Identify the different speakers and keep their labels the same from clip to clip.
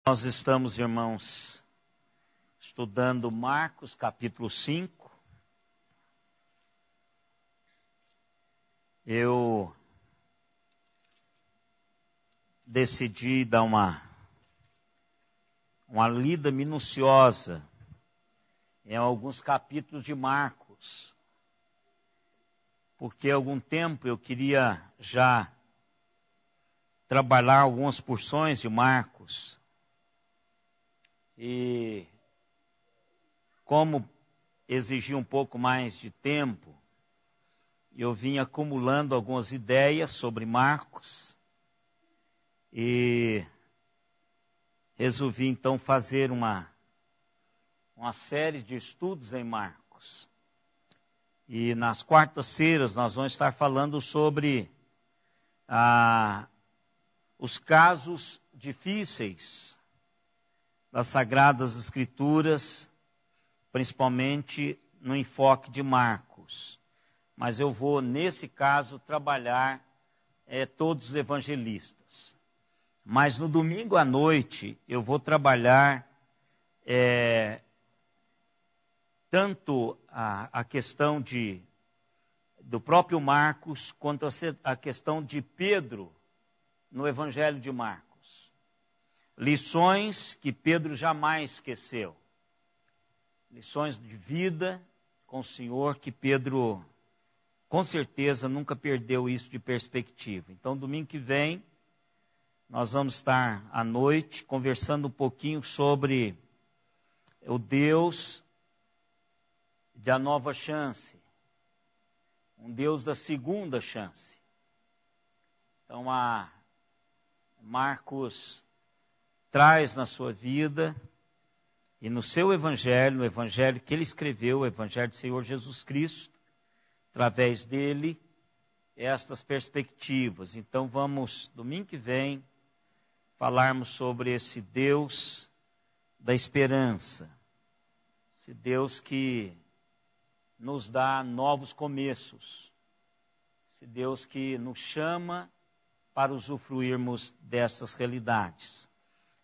Speaker 1: Nós estamos, irmãos, estudando Marcos capítulo 5. Eu decidi dar uma lida minuciosa em alguns capítulos de Marcos, porque há algum tempo eu queria já trabalhar algumas porções de Marcos. E como exigia um pouco mais de tempo, eu vim acumulando algumas ideias sobre Marcos e resolvi então fazer uma série de estudos em Marcos. E nas quartas-feiras nós vamos estar falando sobre os casos difíceis das Sagradas Escrituras, principalmente no enfoque de Marcos. Mas eu vou, nesse caso, trabalhar todos os evangelistas. Mas no domingo à noite eu vou trabalhar tanto a questão do próprio Marcos, quanto a questão de Pedro no Evangelho de Marcos. Lições que Pedro jamais esqueceu. Lições de vida com o Senhor que Pedro, com certeza, nunca perdeu isso de perspectiva. Então, domingo que vem, nós vamos estar à noite conversando um pouquinho sobre o Deus da nova chance. Um Deus da segunda chance. Então, Marcos traz na sua vida e no seu evangelho, no evangelho que ele escreveu, o evangelho do Senhor Jesus Cristo, através dele, estas perspectivas. Então vamos, domingo que vem, falarmos sobre esse Deus da esperança, esse Deus que nos dá novos começos, esse Deus que nos chama para usufruirmos dessas realidades.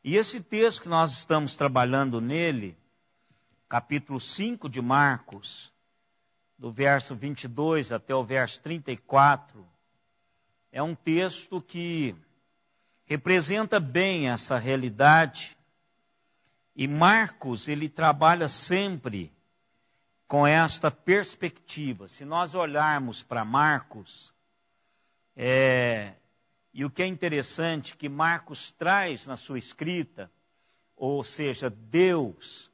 Speaker 1: E esse texto que nós estamos trabalhando nele, capítulo 5 de Marcos, do verso 22 até o verso 34, é um texto que representa bem essa realidade. E Marcos, ele trabalha sempre com esta perspectiva. Se nós olharmos para Marcos, e o que é interessante que Marcos traz na sua escrita, ou seja, Deus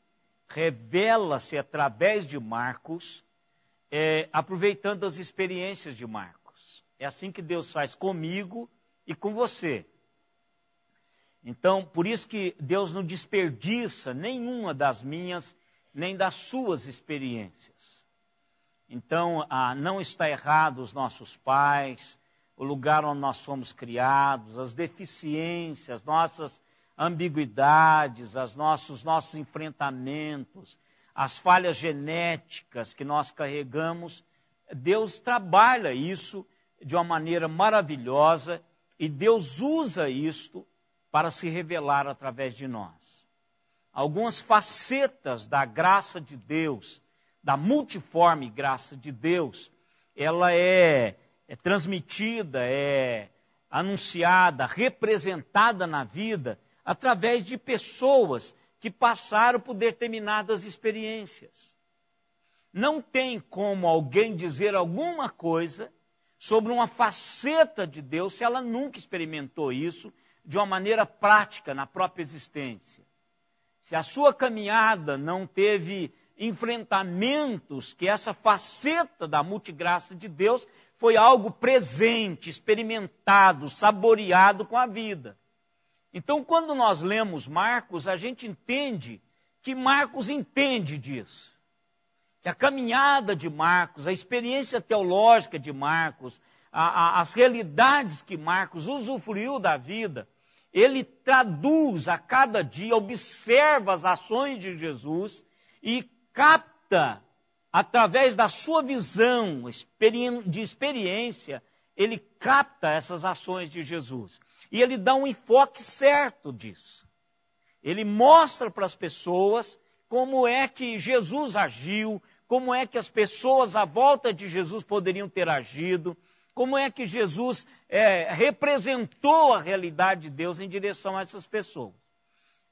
Speaker 1: revela-se através de Marcos, aproveitando as experiências de Marcos. É assim que Deus faz comigo e com você. Então, por isso que Deus não desperdiça nenhuma das minhas, nem das suas experiências. Então, não está errado os nossos pais, o lugar onde nós fomos criados, as deficiências, nossas ambiguidades, os nossos enfrentamentos, as falhas genéticas que nós carregamos. Deus trabalha isso de uma maneira maravilhosa e Deus usa isto para se revelar através de nós. Algumas facetas da graça de Deus, da multiforme graça de Deus, ela é transmitida, anunciada, representada na vida através de pessoas que passaram por determinadas experiências. Não tem como alguém dizer alguma coisa sobre uma faceta de Deus se ela nunca experimentou isso de uma maneira prática na própria existência. Se a sua caminhada não teve enfrentamentos que essa faceta da multigraça de Deus foi algo presente, experimentado, saboreado com a vida. Então, quando nós lemos Marcos, a gente entende que Marcos entende disso. Que a caminhada de Marcos, a experiência teológica de Marcos, as realidades que Marcos usufruiu da vida, ele traduz a cada dia, observa as ações de Jesus e capta, através da sua visão de experiência, ele capta essas ações de Jesus. E ele dá um enfoque certo disso. Ele mostra para as pessoas como é que Jesus agiu, como é que as pessoas à volta de Jesus poderiam ter agido, como é que Jesus representou a realidade de Deus em direção a essas pessoas.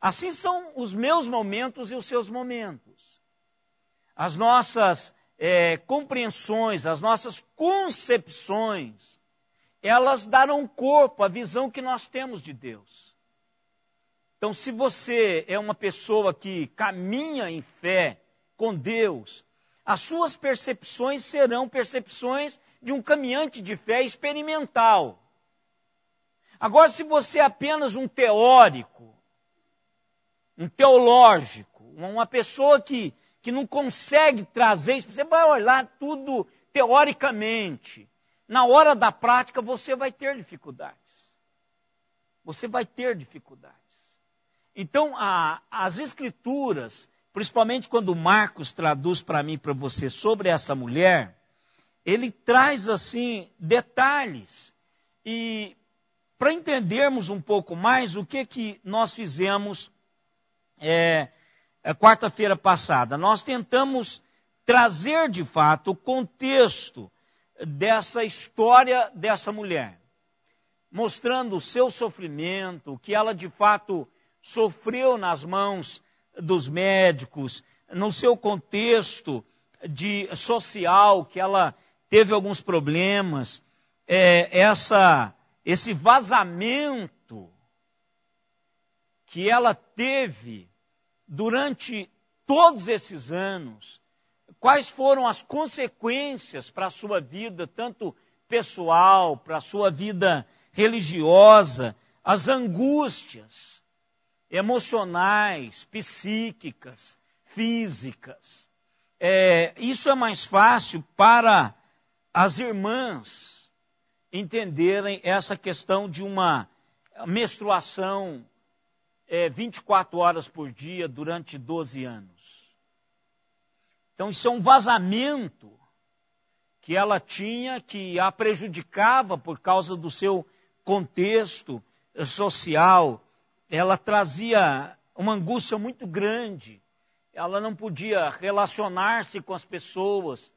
Speaker 1: Assim são os meus momentos e os seus momentos. As nossas compreensões, as nossas concepções, elas darão corpo à visão que nós temos de Deus. Então, se você é uma pessoa que caminha em fé com Deus, as suas percepções serão percepções de um caminhante de fé experimental. Agora, se você é apenas um teórico, um teológico, uma pessoa que não consegue trazer isso, você vai olhar tudo teoricamente. Na hora da prática, você vai ter dificuldades. Você vai ter dificuldades. Então, as Escrituras, principalmente quando Marcos traduz para mim e para você sobre essa mulher, ele traz, assim, detalhes. E para entendermos um pouco mais o que nós fizemos quarta-feira passada, nós tentamos trazer, de fato, o contexto dessa história dessa mulher, mostrando o seu sofrimento, o que ela, de fato, sofreu nas mãos dos médicos, no seu contexto social, que ela teve alguns problemas, esse vazamento que ela teve durante todos esses anos, quais foram as consequências para a sua vida, tanto pessoal, para a sua vida religiosa, as angústias emocionais, psíquicas, físicas. Isso é mais fácil para as irmãs entenderem essa questão de uma menstruação 24 horas por dia durante 12 anos. Então isso é um vazamento que ela tinha, que a prejudicava por causa do seu contexto social. Ela trazia uma angústia muito grande. Ela não podia relacionar-se com as pessoas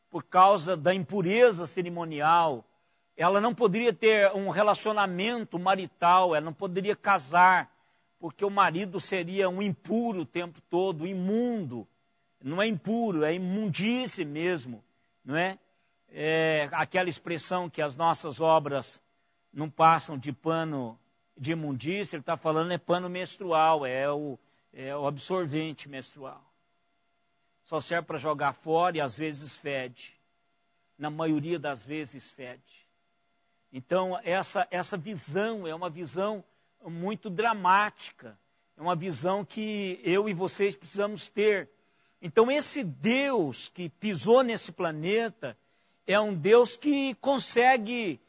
Speaker 1: por causa da impureza cerimonial. Ela não poderia ter um relacionamento marital, ela não poderia casar, porque o marido seria um impuro o tempo todo, imundo. Não é impuro, é imundície mesmo, não é? Aquela expressão que as nossas obras não passam de pano de imundície, ele está falando pano menstrual, é o absorvente menstrual. Só serve para jogar fora e às vezes fede. Na maioria das vezes fede. Então, essa visão é uma visão muito dramática, é uma visão que eu e vocês precisamos ter. Então, esse Deus que pisou nesse planeta é um Deus que consegue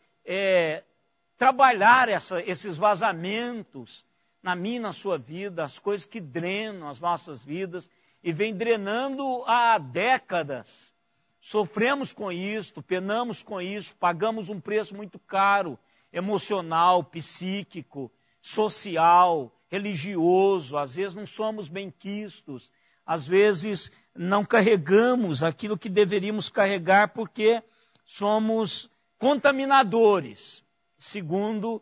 Speaker 1: trabalhar esses vazamentos na minha e na sua vida, as coisas que drenam as nossas vidas e vem drenando há décadas. Sofremos com isso, penamos com isso, pagamos um preço muito caro, emocional, psíquico, social, religioso. Às vezes não somos benquistos, às vezes não carregamos aquilo que deveríamos carregar porque somos contaminadores, segundo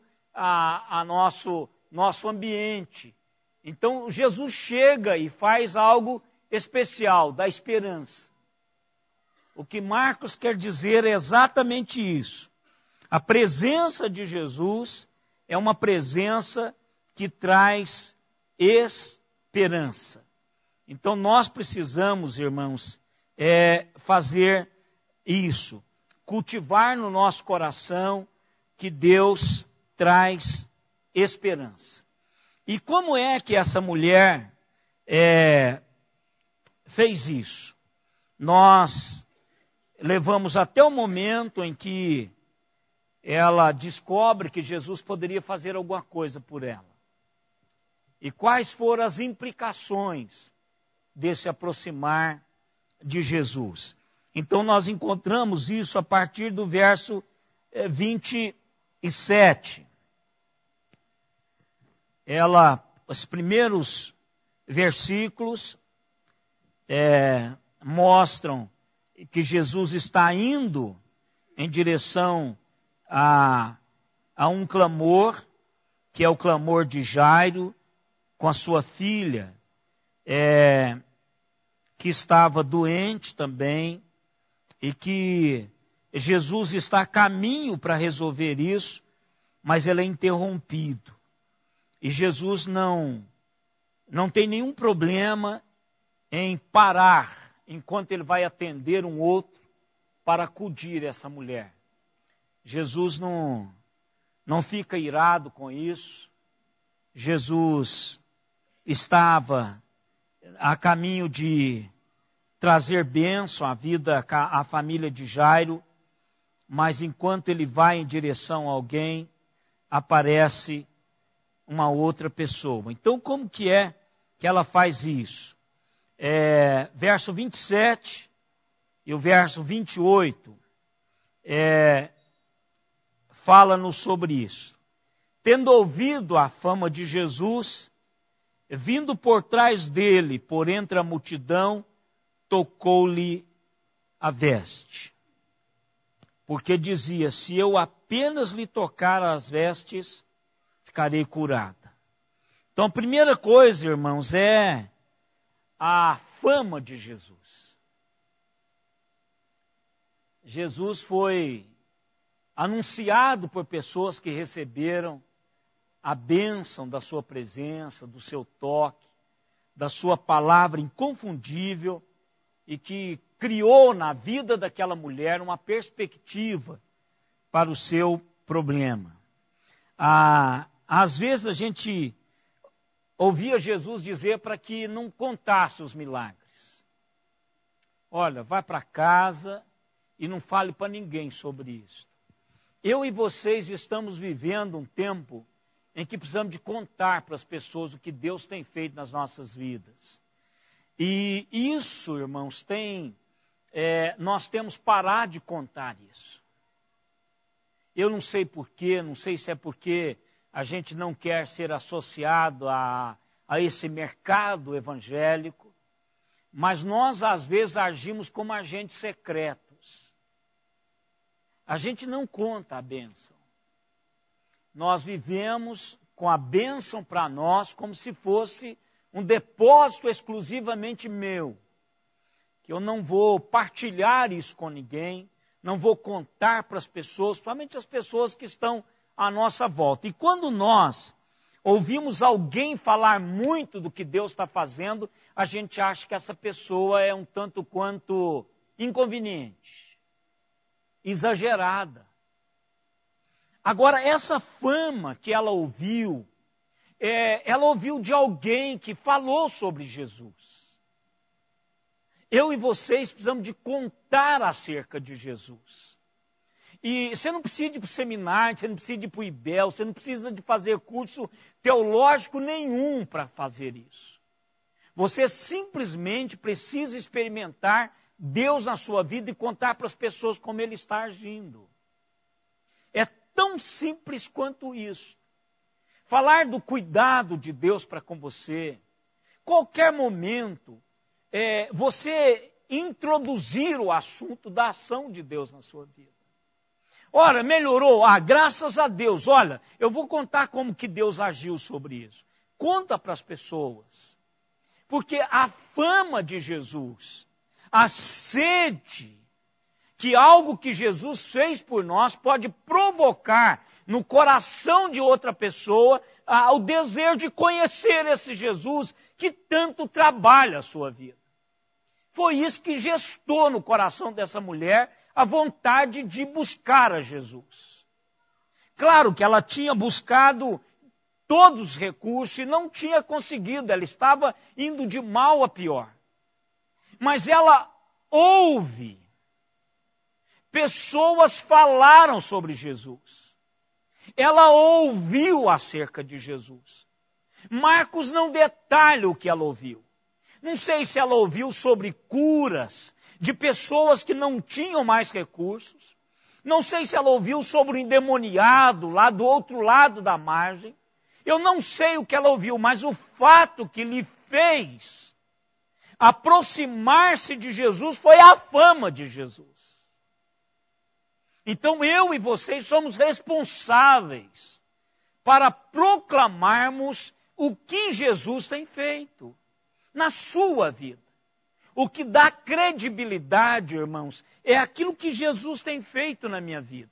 Speaker 1: nosso ambiente. Então Jesus chega e faz algo especial, dá esperança. O que Marcos quer dizer é exatamente isso. A presença de Jesus é uma presença que traz esperança. Então nós precisamos, irmãos, fazer isso. Cultivar no nosso coração que Deus traz esperança. E como é que essa mulher fez isso? Nós levamos até o momento em que ela descobre que Jesus poderia fazer alguma coisa por ela. E quais foram as implicações desse aproximar de Jesus? Então nós encontramos isso a partir do verso 27. Ela os primeiros versículos mostram que Jesus está indo em direção a um clamor, que é o clamor de Jairo, com a sua filha, que estava doente também, e que Jesus está a caminho para resolver isso, mas ele é interrompido. E Jesus não tem nenhum problema em parar, enquanto ele vai atender um outro, para acudir essa mulher. Jesus não fica irado com isso. Jesus estava a caminho de trazer bênção à vida, à família de Jairo, mas enquanto ele vai em direção a alguém, aparece uma outra pessoa. Então, como que é que ela faz isso? Verso 27 e o verso 28 fala-nos sobre isso. Tendo ouvido a fama de Jesus, vindo por trás dele, por entre a multidão, tocou-lhe a veste. Porque dizia, se eu apenas lhe tocar as vestes, ficarei curada. Então, a primeira coisa, irmãos, é a fama de Jesus. Jesus foi anunciado por pessoas que receberam a bênção da sua presença, do seu toque, da sua palavra inconfundível, e que criou na vida daquela mulher uma perspectiva para o seu problema. Às vezes a gente ouvia Jesus dizer para que não contasse os milagres. Olha, vai para casa e não fale para ninguém sobre isso. Eu e vocês estamos vivendo um tempo em que precisamos de contar para as pessoas o que Deus tem feito nas nossas vidas. E isso, irmãos, nós temos que parar de contar isso. Eu não sei porquê, não sei se é porque a gente não quer ser associado a esse mercado evangélico, mas nós às vezes agimos como agentes secretos. A gente não conta a bênção. Nós vivemos com a bênção para nós como se fosse um depósito exclusivamente meu. Que eu não vou partilhar isso com ninguém, não vou contar para as pessoas, somente as pessoas que estão à nossa volta. E quando nós ouvimos alguém falar muito do que Deus está fazendo, a gente acha que essa pessoa é um tanto quanto inconveniente, exagerada. Agora, essa fama que ela ouviu de alguém que falou sobre Jesus. Eu e vocês precisamos de contar acerca de Jesus. E você não precisa ir para o seminário, você não precisa ir para o IBEL, você não precisa de fazer curso teológico nenhum para fazer isso. Você simplesmente precisa experimentar Deus na sua vida e contar para as pessoas como Ele está agindo. É tão simples quanto isso. Falar do cuidado de Deus para com você. Qualquer momento, você introduzir o assunto da ação de Deus na sua vida. Ora, melhorou? Graças a Deus. Olha, eu vou contar como que Deus agiu sobre isso. Conta para as pessoas. Porque a fama de Jesus, a sede que algo que Jesus fez por nós pode provocar no coração de outra pessoa o desejo de conhecer esse Jesus que tanto trabalha a sua vida. Foi isso que gestou no coração dessa mulher a vontade de buscar a Jesus. Claro que ela tinha buscado todos os recursos e não tinha conseguido, ela estava indo de mal a pior. Mas ela ouve. Pessoas falaram sobre Jesus. Ela ouviu acerca de Jesus. Marcos não detalha o que ela ouviu. Não sei se ela ouviu sobre curas de pessoas que não tinham mais recursos. Não sei se ela ouviu sobre o endemoniado lá do outro lado da margem. Eu não sei o que ela ouviu, mas o fato que lhe fez aproximar-se de Jesus foi a fama de Jesus. Então eu e vocês somos responsáveis para proclamarmos o que Jesus tem feito na sua vida. O que dá credibilidade, irmãos, é aquilo que Jesus tem feito na minha vida.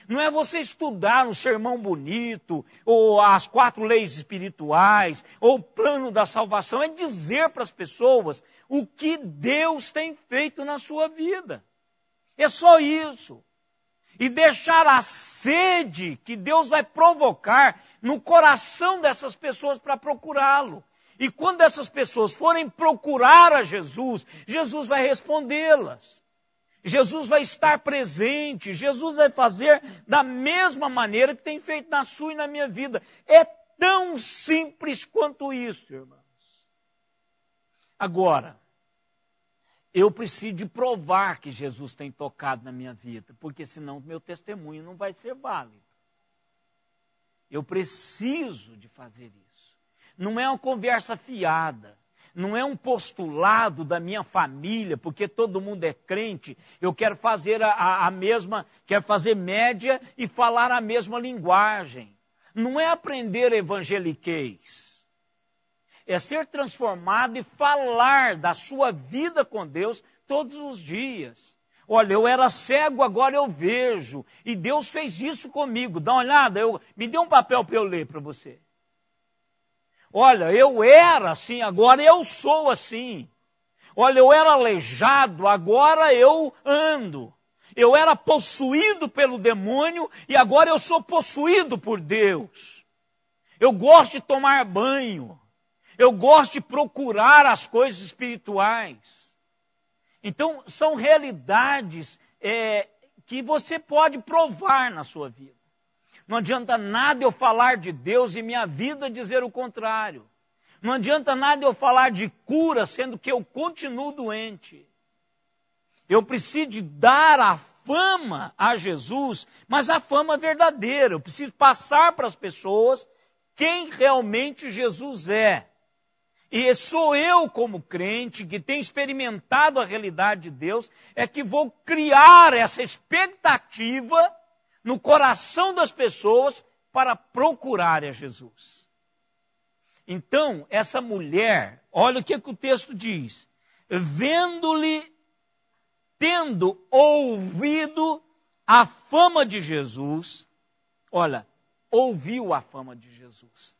Speaker 1: Não é você estudar um sermão bonito, ou as 4 leis espirituais, ou o plano da salvação. É dizer para as pessoas o que Deus tem feito na sua vida. É só isso. E deixar a sede que Deus vai provocar no coração dessas pessoas para procurá-lo. E quando essas pessoas forem procurar a Jesus, Jesus vai respondê-las. Jesus vai estar presente, Jesus vai fazer da mesma maneira que tem feito na sua e na minha vida. É tão simples quanto isso, irmãos. Agora, eu preciso de provar que Jesus tem tocado na minha vida, porque senão meu testemunho não vai ser válido. Eu preciso de fazer isso. Não é uma conversa fiada. Não é um postulado da minha família, porque todo mundo é crente, eu quero fazer quero fazer média e falar a mesma linguagem. Não é aprender evangeliquez. É ser transformado e falar da sua vida com Deus todos os dias. Olha, eu era cego, agora eu vejo. E Deus fez isso comigo. Dá uma olhada, me dê um papel para eu ler para você. Olha, eu era assim, agora eu sou assim. Olha, eu era aleijado, agora eu ando. Eu era possuído pelo demônio e agora eu sou possuído por Deus. Eu gosto de tomar banho. Eu gosto de procurar as coisas espirituais. Então, são realidades que você pode provar na sua vida. Não adianta nada eu falar de Deus e minha vida dizer o contrário. Não adianta nada eu falar de cura, sendo que eu continuo doente. Eu preciso de dar a fama a Jesus, mas a fama verdadeira. Eu preciso passar para as pessoas quem realmente Jesus é. E sou eu, como crente, que tem experimentado a realidade de Deus, é que vou criar essa expectativa no coração das pessoas para procurar a Jesus. Então, essa mulher, olha o que o texto diz. Vendo-lhe, tendo ouvido a fama de Jesus, olha, ouviu a fama de Jesus.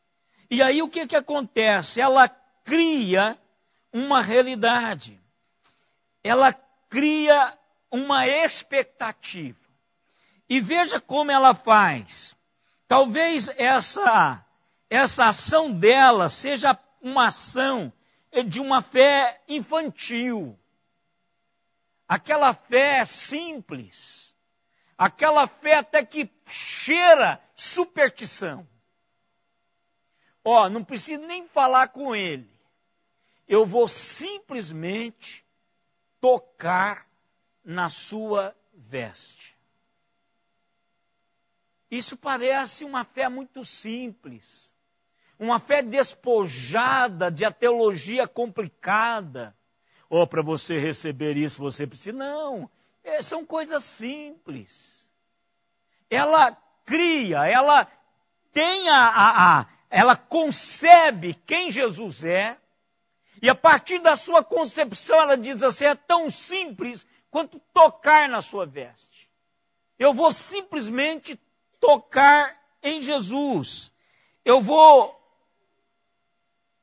Speaker 1: E aí o que acontece? Ela cria uma realidade. Ela cria uma expectativa. E veja como ela faz. Talvez essa ação dela seja uma ação de uma fé infantil. Aquela fé simples. Aquela fé até que cheira superstição. Não preciso nem falar com ele. Eu vou simplesmente tocar na sua veste. Isso parece uma fé muito simples, uma fé despojada de a teologia complicada. Para você receber isso, você precisa... Não, são coisas simples. Ela cria, ela tem ela concebe quem Jesus é, e a partir da sua concepção ela diz assim, é tão simples quanto tocar na sua veste. Eu vou simplesmente tocar em Jesus. Eu vou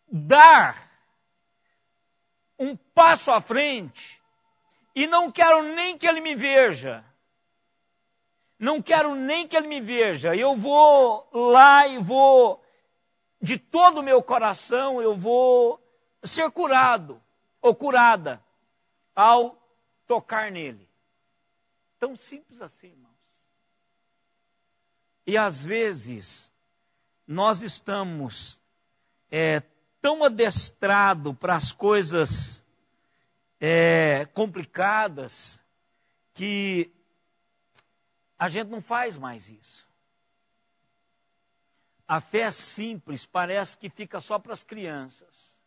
Speaker 1: dar um passo à frente e não quero nem que ele me veja. Não quero nem que ele me veja. Eu vou lá e vou, de todo o meu coração, eu vou ser curado ou curada ao tocar nele. Tão simples assim, irmãos. E às vezes, nós estamos tão adestrados para as coisas complicadas que a gente não faz mais isso. A fé simples parece que fica só para as crianças.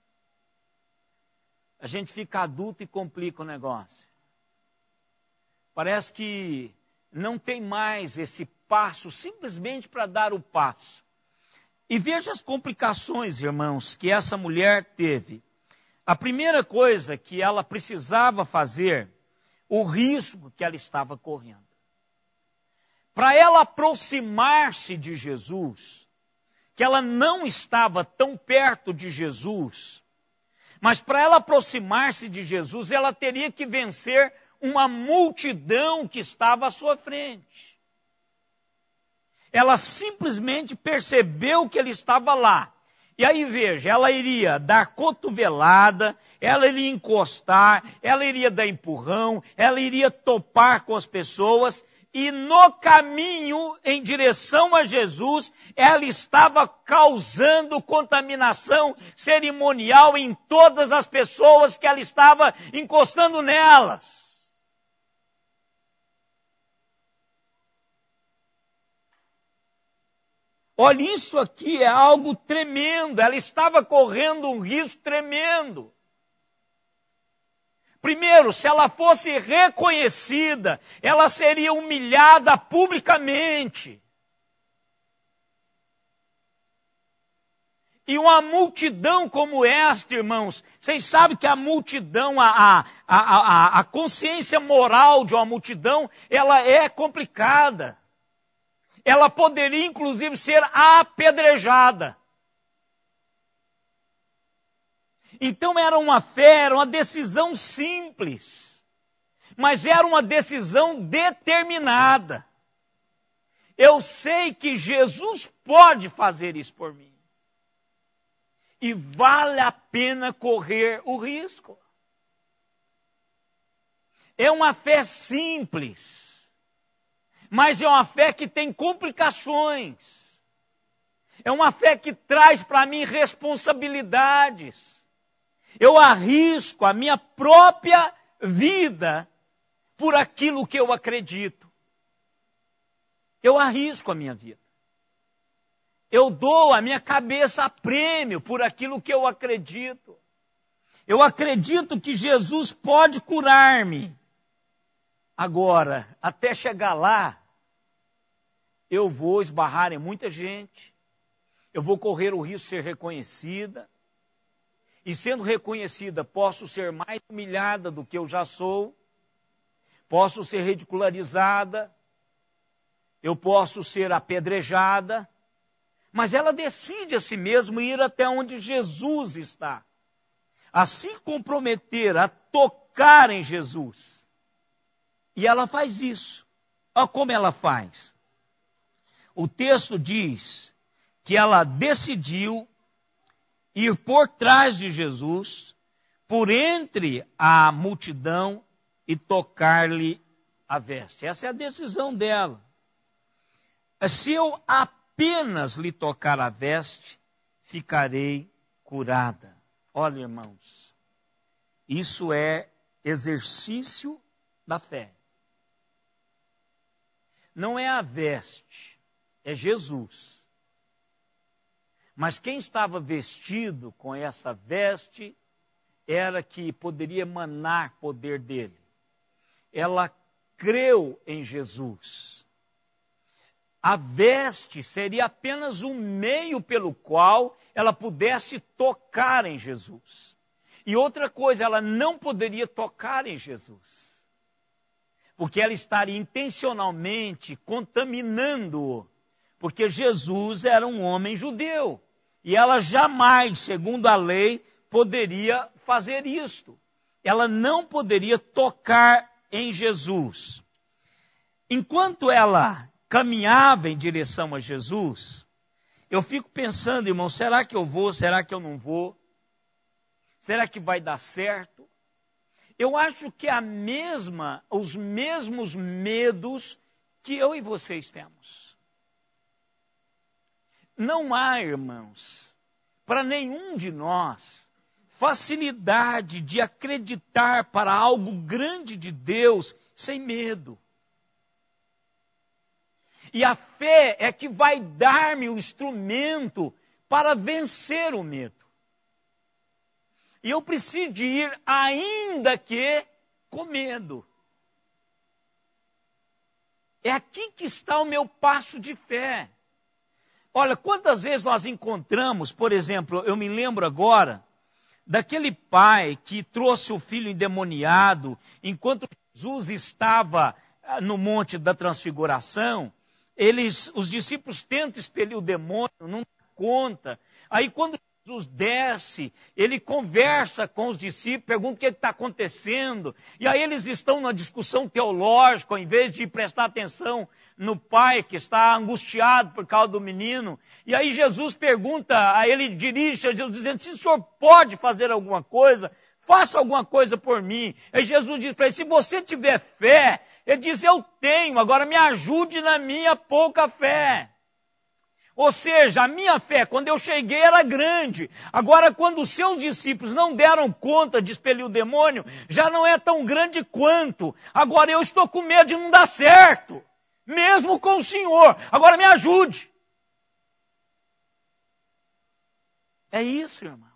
Speaker 1: A gente fica adulto e complica o negócio. Parece que não tem mais esse passo, simplesmente para dar o passo. E veja as complicações, irmãos, que essa mulher teve. A primeira coisa que ela precisava fazer, o risco que ela estava correndo. Para ela aproximar-se de Jesus, que ela não estava tão perto de Jesus, mas para ela aproximar-se de Jesus, ela teria que vencer uma multidão que estava à sua frente. Ela simplesmente percebeu que ele estava lá. E aí veja, ela iria dar cotovelada, ela iria encostar, ela iria dar empurrão, ela iria topar com as pessoas, e no caminho em direção a Jesus, ela estava causando contaminação cerimonial em todas as pessoas que ela estava encostando nelas. Olha, isso aqui é algo tremendo. Ela estava correndo um risco tremendo. Primeiro, se ela fosse reconhecida, ela seria humilhada publicamente. E uma multidão como esta, irmãos, vocês sabem que a multidão, a consciência moral de uma multidão, ela é complicada. Ela poderia, inclusive, ser apedrejada. Então era uma fé, era uma decisão simples, mas era uma decisão determinada. Eu sei que Jesus pode fazer isso por mim. E vale a pena correr o risco. É uma fé simples. Mas é uma fé que tem complicações. É uma fé que traz para mim responsabilidades. Eu arrisco a minha própria vida por aquilo que eu acredito. Eu arrisco a minha vida. Eu dou a minha cabeça a prêmio por aquilo que eu acredito. Eu acredito que Jesus pode curar-me. Agora, até chegar lá, eu vou esbarrar em muita gente, eu vou correr o risco de ser reconhecida, e sendo reconhecida, posso ser mais humilhada do que eu já sou, posso ser ridicularizada, eu posso ser apedrejada, mas ela decide a si mesma ir até onde Jesus está, a se comprometer, a tocar em Jesus. E ela faz isso. Olha como ela faz. O texto diz que ela decidiu ir por trás de Jesus, por entre a multidão e tocar-lhe a veste. Essa é a decisão dela. Se eu apenas lhe tocar a veste, ficarei curada. Olha, irmãos, isso é exercício da fé. Não é a veste, é Jesus. Mas quem estava vestido com essa veste era que poderia emanar poder dele. Ela creu em Jesus. A veste seria apenas um meio pelo qual ela pudesse tocar em Jesus. E outra coisa, ela não poderia tocar em Jesus. Porque ela estaria intencionalmente contaminando-o. Porque Jesus era um homem judeu. E ela jamais, segundo a lei, poderia fazer isto. Ela não poderia tocar em Jesus. Enquanto ela caminhava em direção a Jesus, eu fico pensando, irmão, será que eu vou? Será que eu não vou? Será que vai dar certo? Eu acho que os mesmos medos que eu e vocês temos. Não há, irmãos, para nenhum de nós, facilidade de acreditar para algo grande de Deus sem medo. E a fé é que vai dar-me o instrumento para vencer o medo. E eu preciso de ir, ainda que com medo. É aqui que está o meu passo de fé. Olha, quantas vezes nós encontramos, por exemplo, eu me lembro agora, daquele pai que trouxe o filho endemoniado, enquanto Jesus estava no Monte da Transfiguração, os discípulos tentam expelir o demônio, não dá conta. Aí quando Jesus desce, ele conversa com os discípulos, pergunta o que está acontecendo, e aí eles estão numa discussão teológica, ao invés de prestar atenção no pai que está angustiado por causa do menino. E aí Jesus pergunta, a ele dirige a Jesus dizendo, se o senhor pode fazer alguma coisa, faça alguma coisa por mim. Aí Jesus diz para ele, se você tiver fé, ele diz, eu tenho, agora me ajude na minha pouca fé. Ou seja, a minha fé, quando eu cheguei, era grande. Agora, quando os seus discípulos não deram conta de expelir o demônio, já não é tão grande quanto. Agora eu estou com medo de não dar certo. Mesmo com o Senhor. Agora me ajude. É isso, irmãos.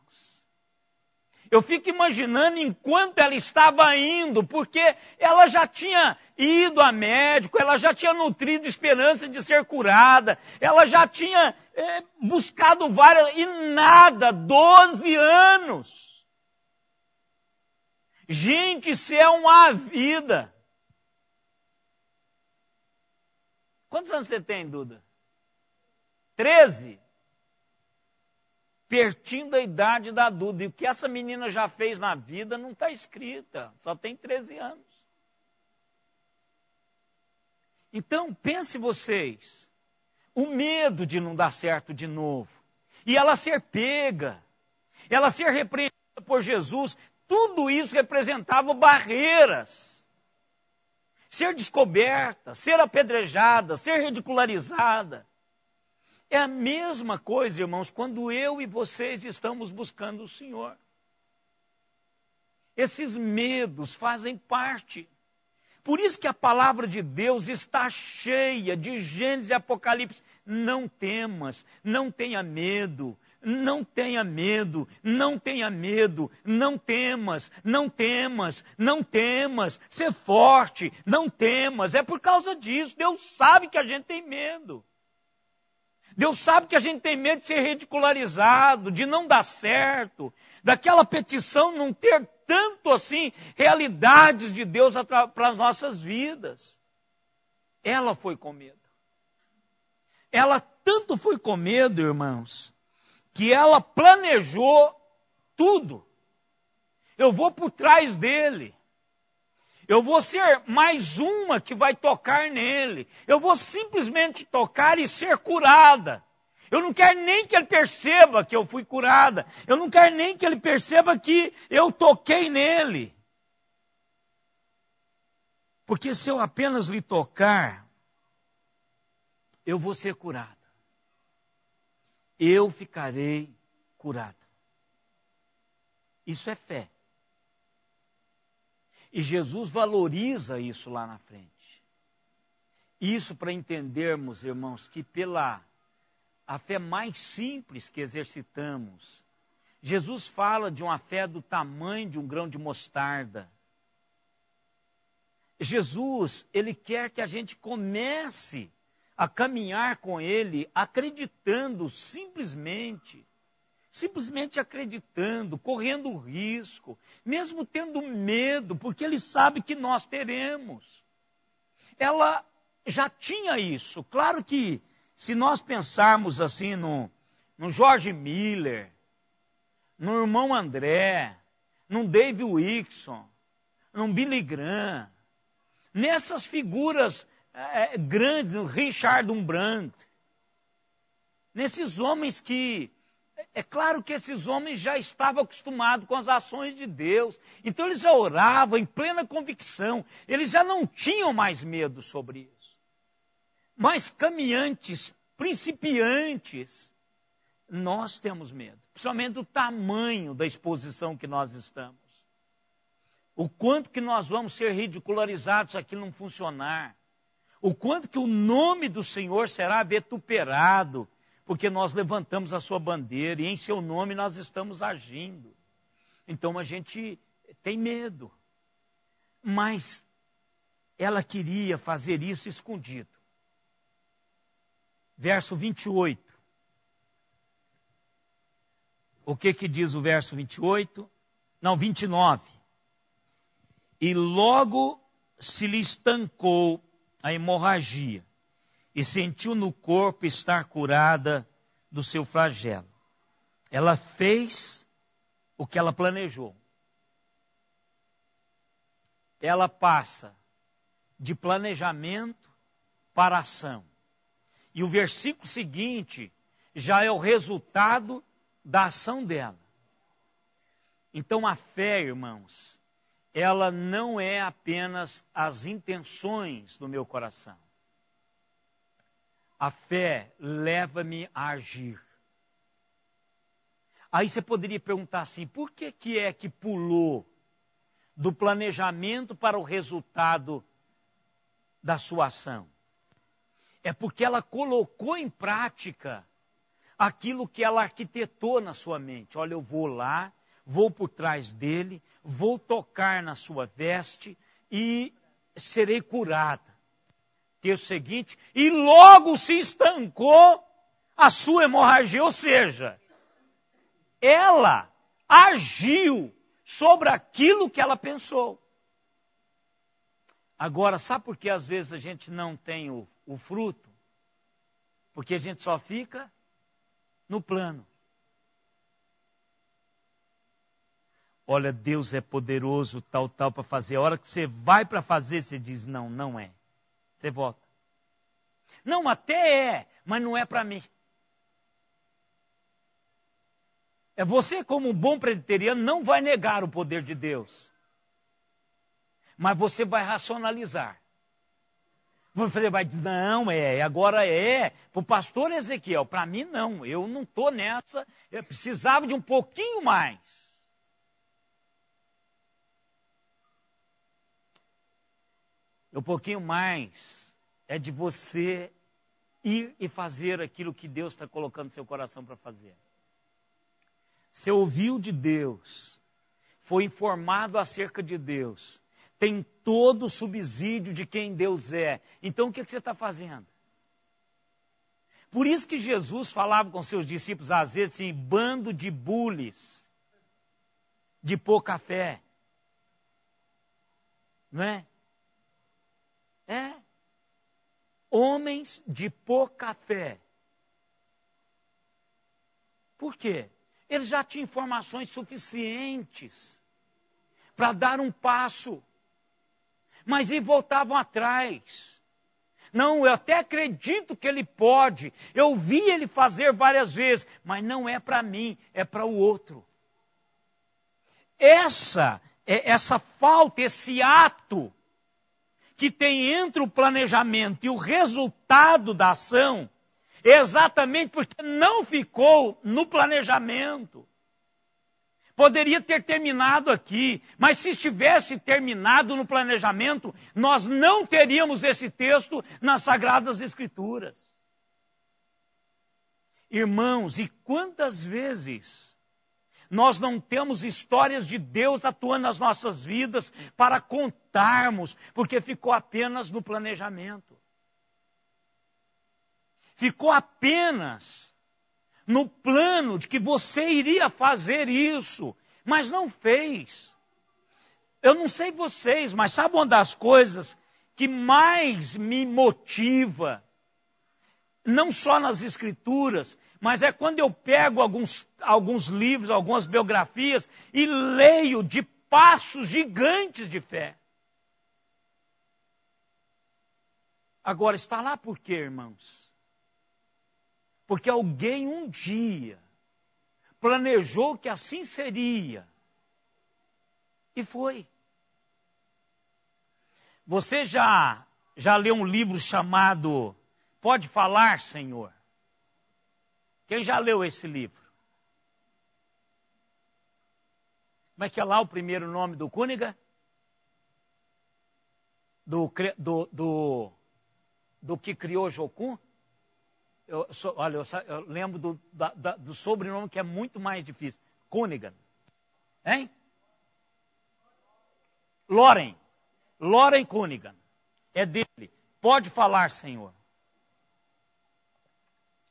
Speaker 1: Eu fico imaginando enquanto ela estava indo, porque ela já tinha ido a médico, ela já tinha nutrido esperança de ser curada, ela já tinha buscado várias, e nada, 12 anos. Gente, isso é uma vida. Quantos anos você tem, Duda? 13? Pertinho da idade da Duda. E o que essa menina já fez na vida não está escrita. Só tem 13 anos. Então, pense vocês. O medo de não dar certo de novo. E ela ser pega. Ela ser repreendida por Jesus. Tudo isso representava barreiras. Ser descoberta, ser apedrejada, ser ridicularizada. É a mesma coisa, irmãos, quando eu e vocês estamos buscando o Senhor. Esses medos fazem parte. Por isso que a palavra de Deus está cheia de Gênesis e Apocalipse. Não temas, não tenha medo. Não tenha medo, não tenha medo, não temas, não temas, não temas, ser forte, não temas, é por causa disso, Deus sabe que a gente tem medo. Deus sabe que a gente tem medo de ser ridicularizado, de não dar certo, daquela petição não ter tanto assim realidades de Deus para as nossas vidas. Ela foi com medo. Ela tanto foi com medo, irmãos, que ela planejou tudo. Eu vou por trás dele. Eu vou ser mais uma que vai tocar nele. Eu vou simplesmente tocar e ser curada. Eu não quero nem que ele perceba que eu fui curada. Eu não quero nem que ele perceba que eu toquei nele. Porque se eu apenas lhe tocar, eu vou ser curada. Eu ficarei curada. Isso é fé. E Jesus valoriza isso lá na frente. Isso para entendermos, irmãos, que pela a fé mais simples que exercitamos, Jesus fala de uma fé do tamanho de um grão de mostarda. Jesus, ele quer que a gente comece a caminhar com ele, acreditando simplesmente acreditando, correndo risco, mesmo tendo medo, porque ele sabe que nós teremos. Ela já tinha isso. Claro que, se nós pensarmos assim no George Miller, no irmão André, no Dave Wilson, no Billy Graham, nessas figuras grandes, no Richard Umbrandt, nesses homens que, é claro que esses homens já estavam acostumados com as ações de Deus, então eles já oravam em plena convicção, eles já não tinham mais medo sobre isso. Mas caminhantes, principiantes, nós temos medo, principalmente do tamanho da exposição que nós estamos. O quanto que nós vamos ser ridicularizados se aquilo não funcionar. o quanto que o nome do Senhor será vituperado, porque nós levantamos a sua bandeira e em seu nome nós estamos agindo. Então a gente tem medo. Mas ela queria fazer isso escondido. Verso 28. O que diz o verso 28? Não, 29. E logo se lhe estancou a hemorragia e sentiu no corpo estar curada do seu flagelo. Ela fez o que ela planejou. Ela passa de planejamento para ação. E o versículo seguinte já é o resultado da ação dela. Então a fé, irmãos, ela não é apenas as intenções do meu coração. A fé leva-me a agir. Aí você poderia perguntar assim, por que é que pulou do planejamento para o resultado da sua ação? É porque ela colocou em prática aquilo que ela arquitetou na sua mente. Olha, eu vou lá, vou por trás dele, vou tocar na sua veste e serei curada. Texto seguinte, e logo se estancou a sua hemorragia, ou seja, ela agiu sobre aquilo que ela pensou. Agora, sabe por que às vezes a gente não tem o fruto? Porque a gente só fica no plano. Olha, Deus é poderoso, tal, para fazer. A hora que você vai para fazer, você diz, não, não é. Você volta. Não, até é, mas não é para mim. É você, como um bom presbiteriano, não vai negar o poder de Deus. Mas você vai racionalizar. Você vai dizer, não, agora é. Para o pastor Ezequiel, para mim não, eu não estou nessa, eu precisava de um pouquinho mais. Um pouquinho mais é de você ir e fazer aquilo que Deus está colocando no seu coração para fazer. Você ouviu de Deus, foi informado acerca de Deus, tem todo o subsídio de quem Deus é. Então o que você está fazendo? Por isso que Jesus falava com seus discípulos, às vezes, assim, bando de bules, de pouca fé. Não é? É. Homens de pouca fé. Por quê? Eles já tinham informações suficientes para dar um passo. Mas e voltavam atrás. Não, eu até acredito que ele pode. Eu vi ele fazer várias vezes, mas não é para mim, é para o outro. Essa falta, esse ato que tem entre o planejamento e o resultado da ação, é exatamente porque não ficou no planejamento. Poderia ter terminado aqui, mas se estivesse terminado no planejamento, nós não teríamos esse texto nas Sagradas Escrituras. Irmãos, e quantas vezes nós não temos histórias de Deus atuando nas nossas vidas para contarmos, porque ficou apenas no planejamento. Ficou apenas no plano de que você iria fazer isso, mas não fez. Eu não sei vocês, mas sabe uma das coisas que mais me motiva, não só nas Escrituras, mas é quando eu pego alguns livros, algumas biografias e leio de passos gigantes de fé. Agora, está lá por quê, irmãos? Porque alguém um dia planejou que assim seria. E foi. Você já leu um livro chamado Pode Falar, Senhor? Quem já leu esse livro? Como é que é lá o primeiro nome do cônego? do que criou Jocum? Eu lembro do sobrenome que é muito mais difícil. Cunningham. Hein? Loren Cunningham. É dele. Pode falar, Senhor.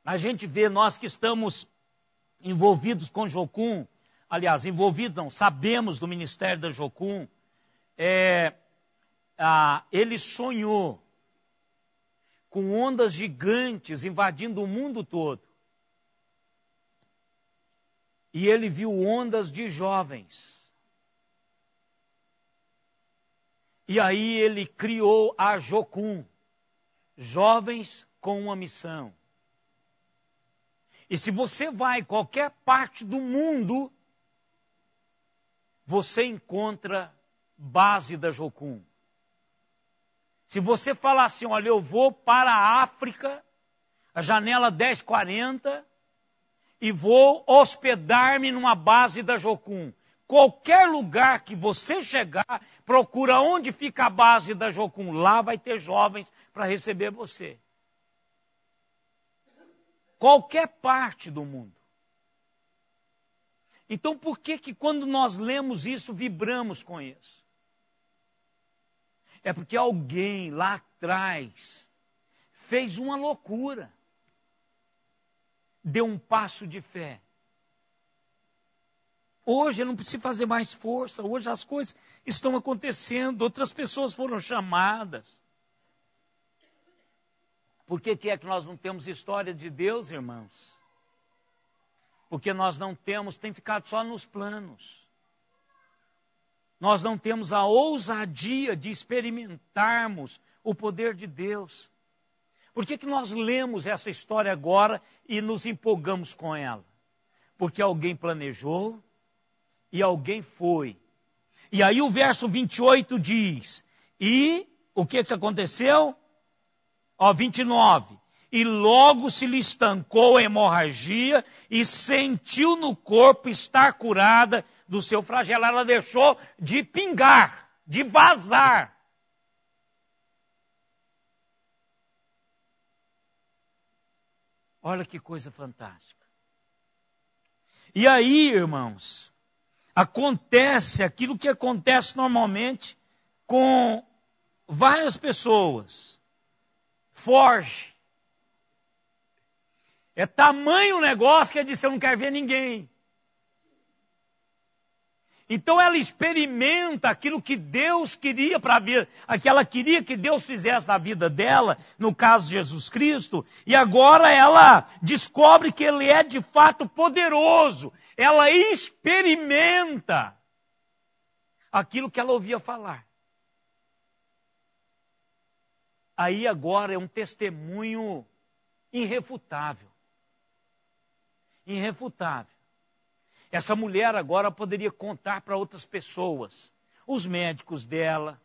Speaker 1: A gente vê, nós que estamos envolvidos com Jocum, aliás, envolvidos não, sabemos do ministério da Jocum, ele sonhou com ondas gigantes invadindo o mundo todo. E ele viu ondas de jovens. E aí ele criou a Jocum, jovens com uma missão. E se você vai em qualquer parte do mundo, você encontra base da Jocum. Se você falar assim, olha, eu vou para a África, a janela 1040, e vou hospedar-me numa base da Jocum. Qualquer lugar que você chegar, procura onde fica a base da Jocum. Lá vai ter jovens para receber você. Qualquer parte do mundo. Então por que quando nós lemos isso, vibramos com isso? É porque alguém lá atrás fez uma loucura. Deu um passo de fé. Hoje eu não preciso fazer mais força. Hoje as coisas estão acontecendo. Outras pessoas foram chamadas. Por que é que nós não temos história de Deus, irmãos? Porque nós não temos, tem ficado só nos planos. Nós não temos a ousadia de experimentarmos o poder de Deus. Por que nós lemos essa história agora e nos empolgamos com ela? Porque alguém planejou e alguém foi. E aí o verso 28 diz, e o que aconteceu? 29. E logo se lhe estancou a hemorragia e sentiu no corpo estar curada do seu flagelo. Ela deixou de pingar, de vazar. Olha que coisa fantástica. E aí, irmãos, acontece aquilo que acontece normalmente com várias pessoas. Foge. É tamanho o negócio que ela disse, eu não quero ver ninguém. Então ela experimenta aquilo que Deus queria para a vida, aquilo que ela queria que Deus fizesse na vida dela, no caso de Jesus Cristo, e agora ela descobre que Ele é de fato poderoso. Ela experimenta aquilo que ela ouvia falar. Aí agora é um testemunho irrefutável. Irrefutável. Essa mulher agora poderia contar para outras pessoas, os médicos dela,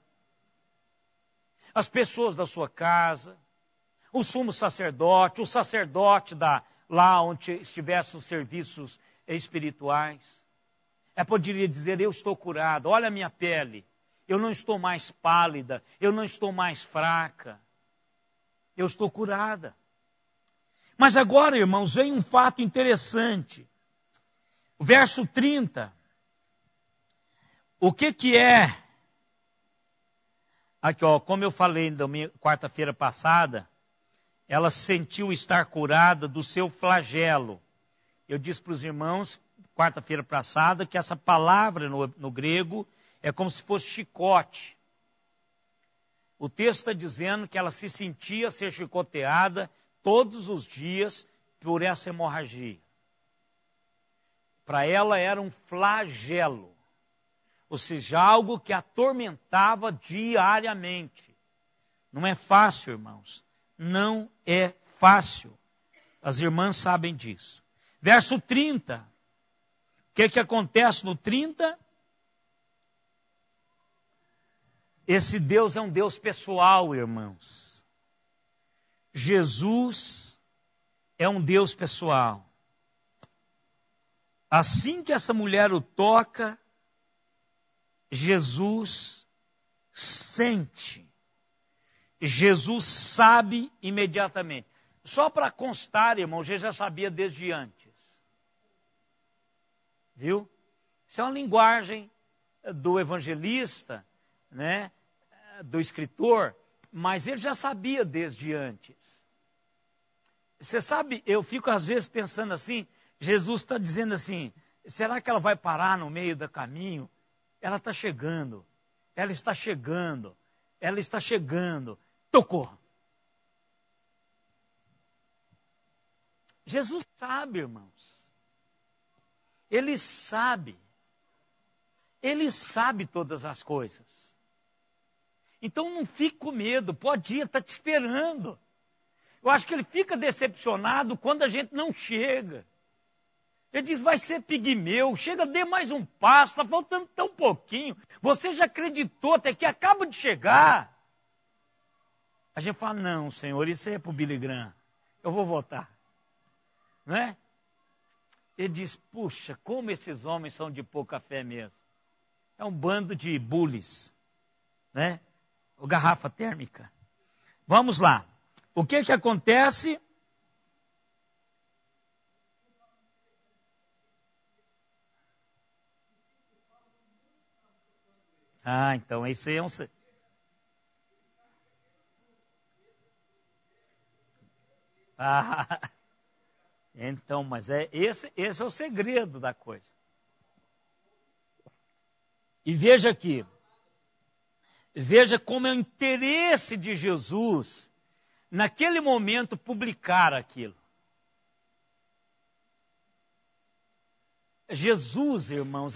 Speaker 1: as pessoas da sua casa, o sumo sacerdote, o sacerdote lá onde estivessem os serviços espirituais. Ela poderia dizer, eu estou curada, olha a minha pele, eu não estou mais pálida, eu não estou mais fraca, eu estou curada. Mas agora, irmãos, vem um fato interessante. O verso 30. O que é? Aqui, ó, como eu falei na quarta-feira passada, ela sentiu estar curada do seu flagelo. Eu disse para os irmãos, quarta-feira passada, que essa palavra no grego é como se fosse chicote. O texto está dizendo que ela se sentia ser chicoteada todos os dias por essa hemorragia. Para ela era um flagelo, ou seja, algo que atormentava diariamente. Não é fácil, irmãos, não é fácil. As irmãs sabem disso. Verso 30, o que acontece no 30? Esse Deus é um Deus pessoal, irmãos. Jesus é um Deus pessoal. Assim que essa mulher o toca, Jesus sente. Jesus sabe imediatamente. Só para constar, irmão, Jesus já sabia desde antes. Viu? Isso é uma linguagem do evangelista, né? Do escritor, mas ele já sabia desde antes. Você sabe, eu fico às vezes pensando assim, Jesus está dizendo assim, será que ela vai parar no meio do caminho? Ela está chegando, ela está chegando, ela está chegando. Tocou. Jesus sabe, irmãos. Ele sabe. Ele sabe todas as coisas. Então não fique com medo, pode ir, está te esperando. Eu acho que ele fica decepcionado quando a gente não chega. Ele diz, vai ser pigmeu, chega, dê mais um passo, está faltando tão pouquinho. Você já acreditou até que acaba de chegar. A gente fala, não, Senhor, isso é para o Billy Graham, eu vou voltar. Não é? Ele diz, puxa, como esses homens são de pouca fé mesmo. É um bando de bullies, né? O garrafa térmica. Vamos lá. O que acontece? Ah, então isso aí é um... Ah, então, mas esse é o segredo da coisa. E veja aqui, veja como é o interesse de Jesus, naquele momento, publicar aquilo. Jesus, irmãos,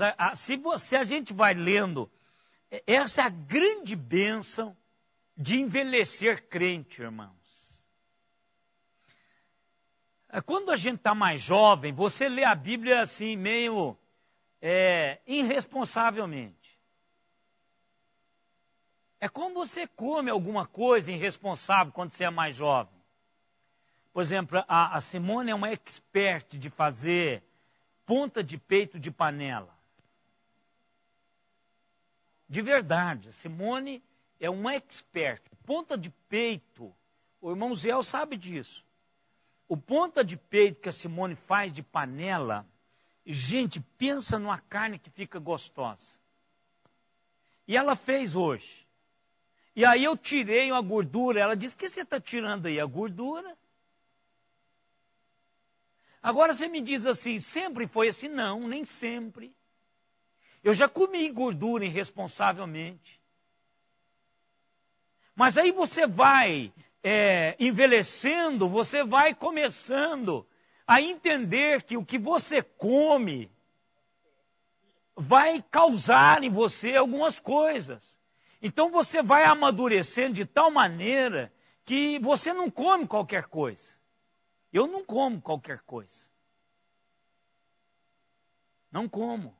Speaker 1: se a gente vai lendo, essa é a grande bênção de envelhecer crente, irmãos. Quando a gente está mais jovem, você lê a Bíblia assim, meio irresponsavelmente. É como você come alguma coisa irresponsável quando você é mais jovem. Por exemplo, a Simone é uma expert de fazer ponta de peito de panela. De verdade, a Simone é uma expert. Ponta de peito, o irmão Zé sabe disso. O ponta de peito que a Simone faz de panela, gente, pensa numa carne que fica gostosa. E ela fez hoje. E aí eu tirei uma gordura. Ela disse, o que você está tirando aí? A gordura? Agora você me diz assim, sempre foi assim? Não, nem sempre. Eu já comi gordura irresponsavelmente. Mas aí você vai envelhecendo, você vai começando a entender que o que você come vai causar em você algumas coisas. Então você vai amadurecendo de tal maneira que você não come qualquer coisa. Eu não como qualquer coisa. Não como.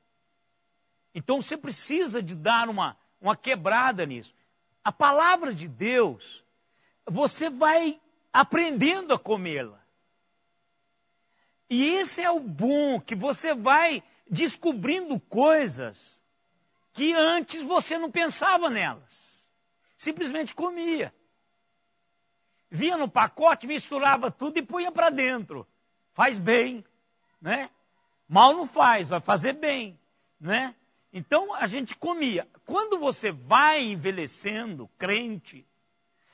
Speaker 1: Então você precisa de dar uma quebrada nisso. A palavra de Deus, você vai aprendendo a comê-la. E esse é o bom, que você vai descobrindo coisas que antes você não pensava nelas. Simplesmente comia. Vinha no pacote, misturava tudo e punha para dentro. Faz bem, né? Mal não faz, vai fazer bem, né? Então a gente comia. Quando você vai envelhecendo, crente,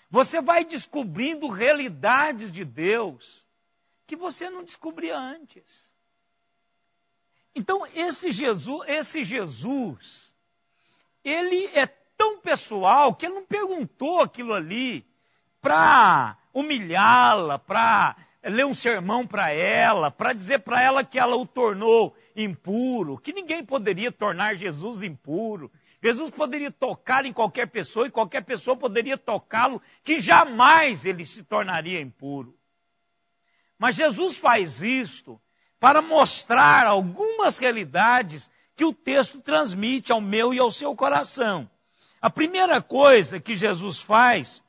Speaker 1: você vai descobrindo realidades de Deus que você não descobria antes. Então esse Jesus, ele é tão pessoal que ele não perguntou aquilo ali para humilhá-la, para ler um sermão para ela, para dizer para ela que ela o tornou impuro, que ninguém poderia tornar Jesus impuro. Jesus poderia tocar em qualquer pessoa e qualquer pessoa poderia tocá-lo, que jamais ele se tornaria impuro. Mas Jesus faz isto para mostrar algumas realidades que o texto transmite ao meu e ao seu coração. A primeira coisa que Jesus faz,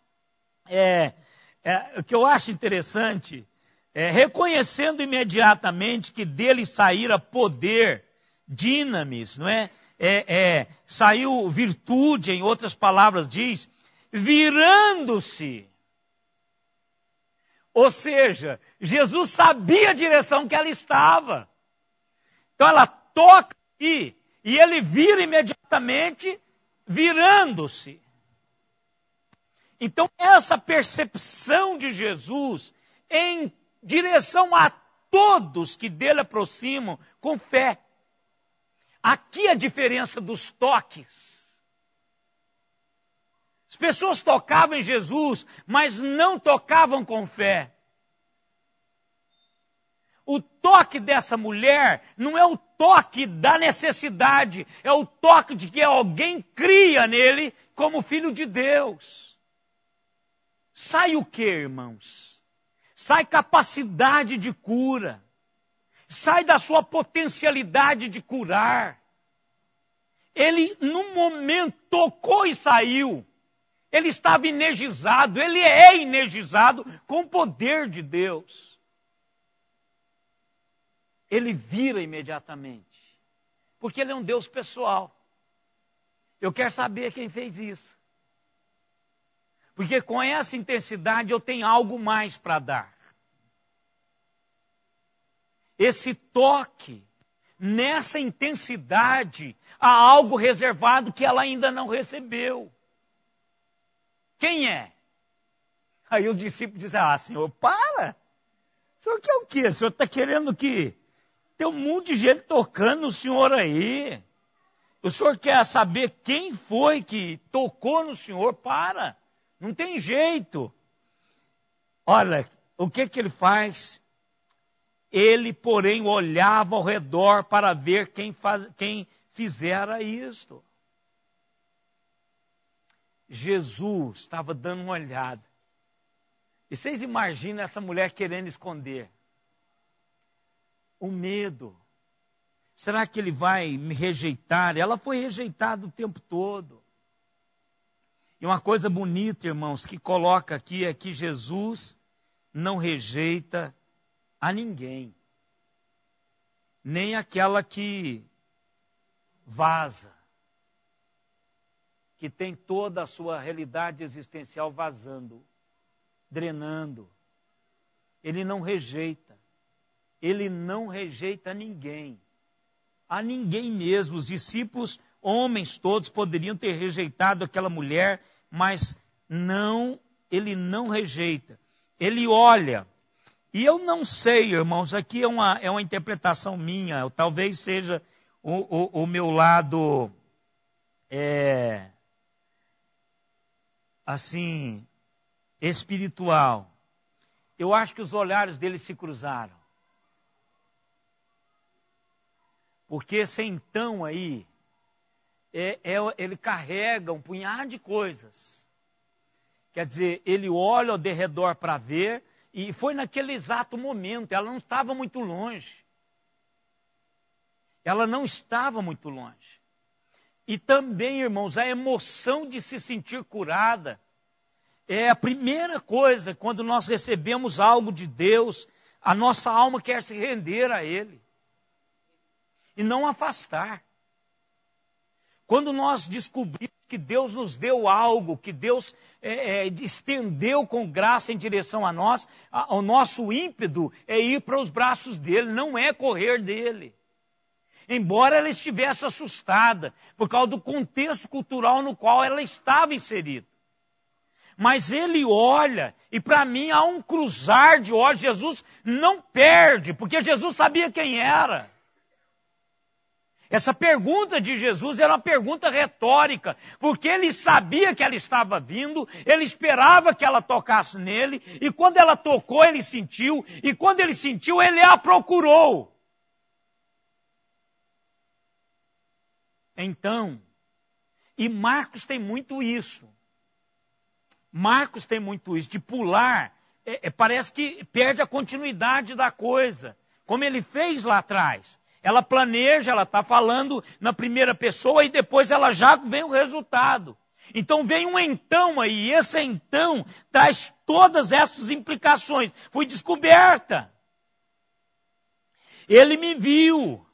Speaker 1: que eu acho interessante, reconhecendo imediatamente que dele saíra poder, dinamis, não é? Saiu virtude, em outras palavras diz, virando-se. Ou seja, Jesus sabia a direção que ela estava. Então ela toca aqui e ele vira imediatamente, virando-se. Então essa percepção de Jesus em direção a todos que dele aproximam com fé. Aqui a diferença dos toques. As pessoas tocavam em Jesus, mas não tocavam com fé. O toque dessa mulher não é o toque da necessidade, é o toque de que alguém cria nele como filho de Deus. Sai o quê, irmãos? Sai capacidade de cura. Sai da sua potencialidade de curar. Ele, num momento, tocou e saiu. Ele estava energizado, ele é energizado com o poder de Deus. Ele vira imediatamente, porque ele é um Deus pessoal. Eu quero saber quem fez isso. Porque com essa intensidade eu tenho algo mais para dar. Esse toque, nessa intensidade, há algo reservado que ela ainda não recebeu. Quem é? Aí os discípulos dizem, Senhor, para! O senhor quer o quê? O senhor está querendo que tem um monte de gente tocando no senhor aí. O senhor quer saber quem foi que tocou no senhor? Para! Não tem jeito. Olha, o que ele faz? Ele, porém, olhava ao redor para ver quem fizera isto. Jesus estava dando uma olhada. E vocês imaginam essa mulher querendo esconder? O medo. Será que ele vai me rejeitar? Ela foi rejeitada o tempo todo. E uma coisa bonita, irmãos, que coloca aqui é que Jesus não rejeita a ninguém. Nem aquela que vaza. Que tem toda a sua realidade existencial vazando, drenando. Ele não rejeita. Ele não rejeita ninguém. A ninguém mesmo. Os discípulos, homens todos, poderiam ter rejeitado aquela mulher, mas não, ele não rejeita. Ele olha. E eu não sei, irmãos, aqui é uma interpretação minha, talvez seja o meu lado, assim, espiritual. Eu acho que os olhares dele se cruzaram. Porque esse então aí, ele carrega um punhado de coisas. Quer dizer, ele olha ao derredor para ver, e foi naquele exato momento, ela não estava muito longe. Ela não estava muito longe. E também, irmãos, a emoção de se sentir curada é a primeira coisa, quando nós recebemos algo de Deus, a nossa alma quer se render a Ele. E não afastar. Quando nós descobrimos que Deus nos deu algo, que Deus estendeu com graça em direção a nós, o nosso ímpeto é ir para os braços dele, não é correr dele. Embora ela estivesse assustada, por causa do contexto cultural no qual ela estava inserida. Mas ele olha, e para mim há um cruzar de olhos. Jesus não perde, porque Jesus sabia quem era. Essa pergunta de Jesus era uma pergunta retórica, porque ele sabia que ela estava vindo, ele esperava que ela tocasse nele, e quando ela tocou, ele sentiu, e quando ele sentiu, ele a procurou. Então, e Marcos tem muito isso. Marcos tem muito isso, de pular, parece que perde a continuidade da coisa, como ele fez lá atrás. Ela planeja, ela está falando na primeira pessoa e depois ela já vem o resultado. Então vem um então aí, e esse então traz todas essas implicações. Fui descoberta. Ele me viu.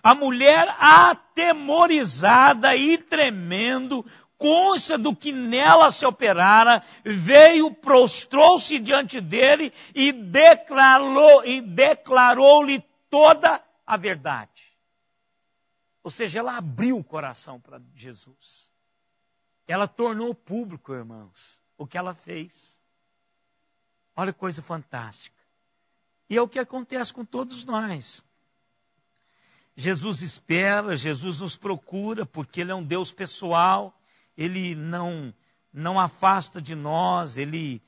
Speaker 1: A mulher atemorizada e tremendo, consciência do que nela se operara, veio, prostrou-se diante dele e declarou-lhe toda a verdade. Ou seja, ela abriu o coração para Jesus. Ela tornou público, irmãos, o que ela fez. Olha que coisa fantástica. E é o que acontece com todos nós. Jesus espera, Jesus nos procura, porque Ele é um Deus pessoal, Ele não afasta de nós, Ele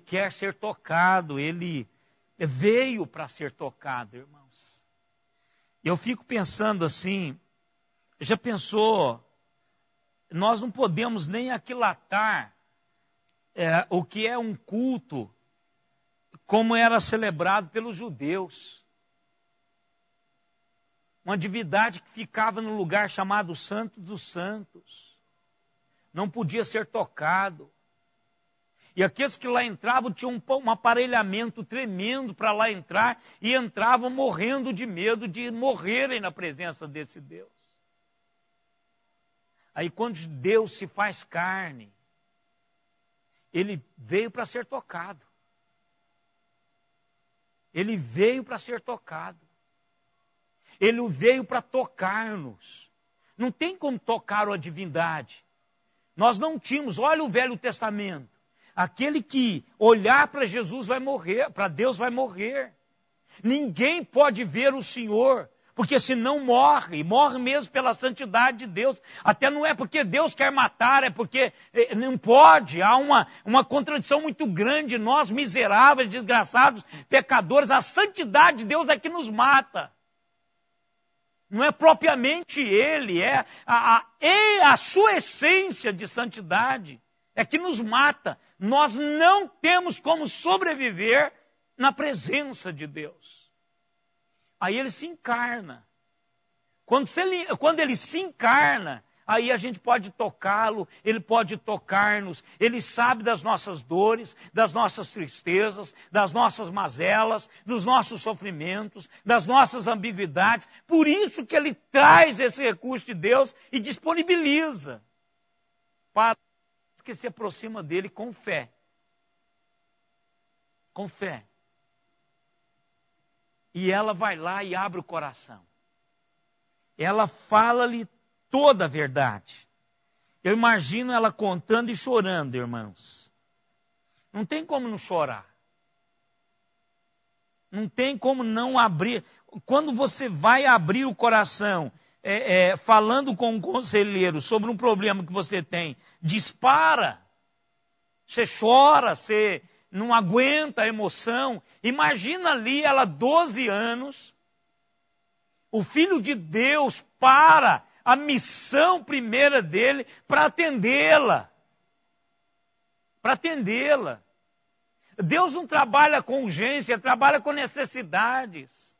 Speaker 1: quer ser tocado, Ele veio para ser tocado, irmãos. Eu fico pensando assim, já pensou, nós não podemos nem aquilatar o que é um culto, como era celebrado pelos judeus. Uma divindade que ficava no lugar chamado Santo dos Santos. Não podia ser tocado. E aqueles que lá entravam tinham um aparelhamento tremendo para lá entrar e entravam morrendo de medo de morrerem na presença desse Deus. Aí quando Deus se faz carne, Ele veio para ser tocado. Ele veio para ser tocado. Ele veio para tocar-nos. Não tem como tocar a divindade. Nós não tínhamos, olha o Velho Testamento. Aquele que olhar para Jesus vai morrer, para Deus vai morrer. Ninguém pode ver o Senhor, porque senão morre mesmo pela santidade de Deus. Até não é porque Deus quer matar, é porque não pode. Há uma contradição muito grande. Nós, miseráveis, desgraçados, pecadores, a santidade de Deus é que nos mata. Não é propriamente Ele, é a sua essência de santidade é que nos mata. Nós não temos como sobreviver na presença de Deus. Aí Ele se encarna. Quando Ele se encarna, aí a gente pode tocá-lo, Ele pode tocar-nos. Ele sabe das nossas dores, das nossas tristezas, das nossas mazelas, dos nossos sofrimentos, das nossas ambiguidades. Por isso que Ele traz esse recurso de Deus e disponibiliza para os que se aproximam dEle com fé. Com fé. E ela vai lá e abre o coração. Ela fala-lhe toda a verdade. Eu imagino ela contando e chorando, irmãos. Não tem como não chorar. Não tem como não abrir. Quando você vai abrir o coração, falando com um conselheiro sobre um problema que você tem, dispara. Você chora, você não aguenta a emoção. Imagina ali ela 12 anos, o Filho de Deus para a missão primeira dele para atendê-la. Para atendê-la. Deus não trabalha com urgência, trabalha com necessidades.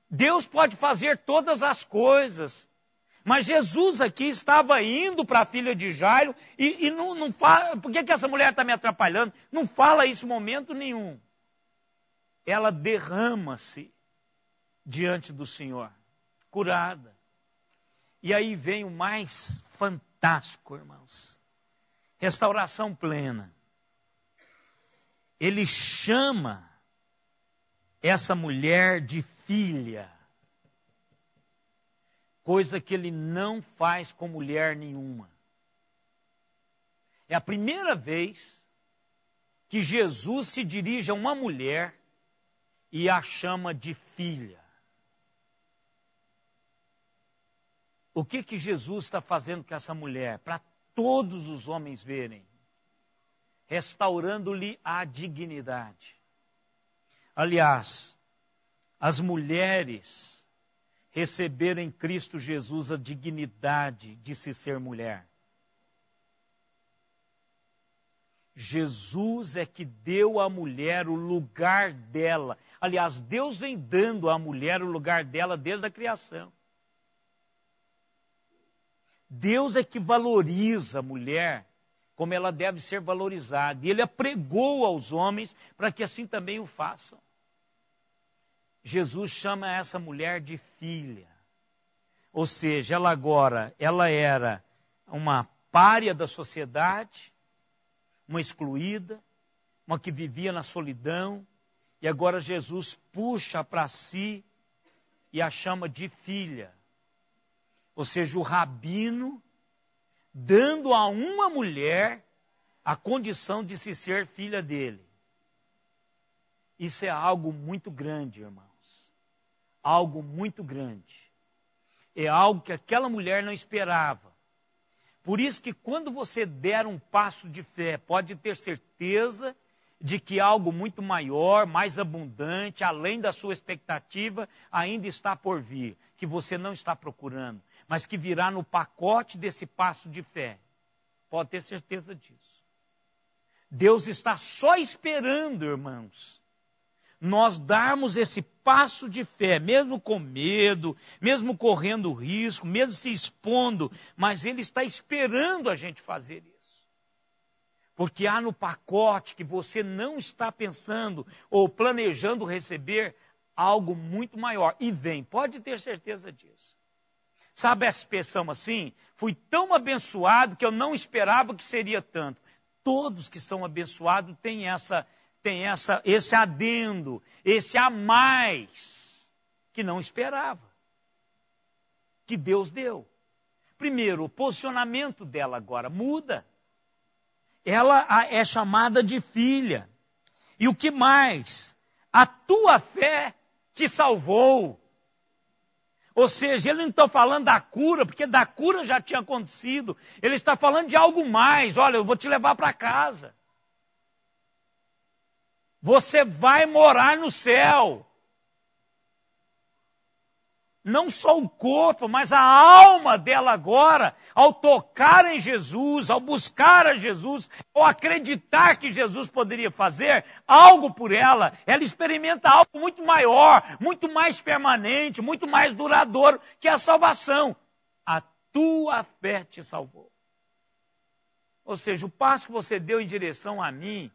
Speaker 1: Deus pode fazer todas as coisas. Mas Jesus aqui estava indo para a filha de Jairo e não fala, por que essa mulher está me atrapalhando? Não fala isso em momento nenhum. Ela derrama-se diante do Senhor, curada. E aí vem o mais fantástico, irmãos. Restauração plena. Ele chama essa mulher de filha. Coisa que ele não faz com mulher nenhuma. É a primeira vez que Jesus se dirige a uma mulher e a chama de filha. O que Jesus está fazendo com essa mulher? Para todos os homens verem. Restaurando-lhe a dignidade. Aliás, as mulheres receberam em Cristo Jesus a dignidade de se ser mulher. Jesus é que deu à mulher o lugar dela. Aliás, Deus vem dando à mulher o lugar dela desde a criação. Deus é que valoriza a mulher como ela deve ser valorizada. E Ele apregou aos homens para que assim também o façam. Jesus chama essa mulher de filha. Ou seja, ela era uma pária da sociedade, uma excluída, uma que vivia na solidão, e agora Jesus puxa para si e a chama de filha. Ou seja, o rabino dando a uma mulher a condição de se ser filha dele. Isso é algo muito grande, irmãos. Algo muito grande. É algo que aquela mulher não esperava. Por isso que quando você der um passo de fé, pode ter certeza de que algo muito maior, mais abundante, além da sua expectativa, ainda está por vir, que você não está procurando, mas que virá no pacote desse passo de fé. Pode ter certeza disso. Deus está só esperando, irmãos, nós darmos esse passo de fé, mesmo com medo, mesmo correndo risco, mesmo se expondo, mas Ele está esperando a gente fazer isso. Porque há no pacote que você não está pensando ou planejando receber algo muito maior. E vem, pode ter certeza disso. Sabe essa expressão assim? Fui tão abençoado que eu não esperava que seria tanto. Todos que são abençoados têm esse adendo, esse a mais, que não esperava, que Deus deu. Primeiro, o posicionamento dela agora muda. Ela é chamada de filha. E o que mais? A tua fé te salvou. Ou seja, ele não está falando da cura, porque da cura já tinha acontecido. Ele está falando de algo mais. Olha, eu vou te levar para casa. Você vai morar no céu. Não só o corpo, mas a alma dela agora, ao tocar em Jesus, ao buscar a Jesus, ao acreditar que Jesus poderia fazer algo por ela, ela experimenta algo muito maior, muito mais permanente, muito mais duradouro que a salvação. A tua fé te salvou. Ou seja, o passo que você deu em direção a mim,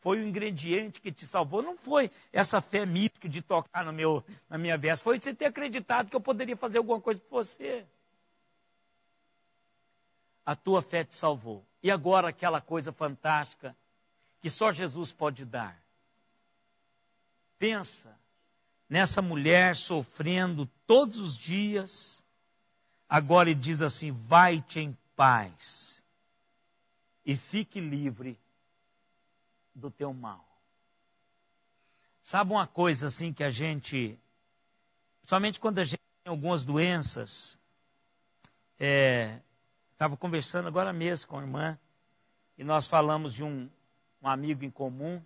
Speaker 1: foi o ingrediente que te salvou. Não foi essa fé mística de tocar na minha veste. Foi você ter acreditado que eu poderia fazer alguma coisa por você. A tua fé te salvou. E agora aquela coisa fantástica que só Jesus pode dar. Pensa nessa mulher sofrendo todos os dias. Agora ele diz assim, vai-te em paz e fique livre do teu mal. Sabe uma coisa assim que a gente, somente quando a gente tem algumas doenças, estava conversando agora mesmo com a irmã, e nós falamos de um amigo em comum,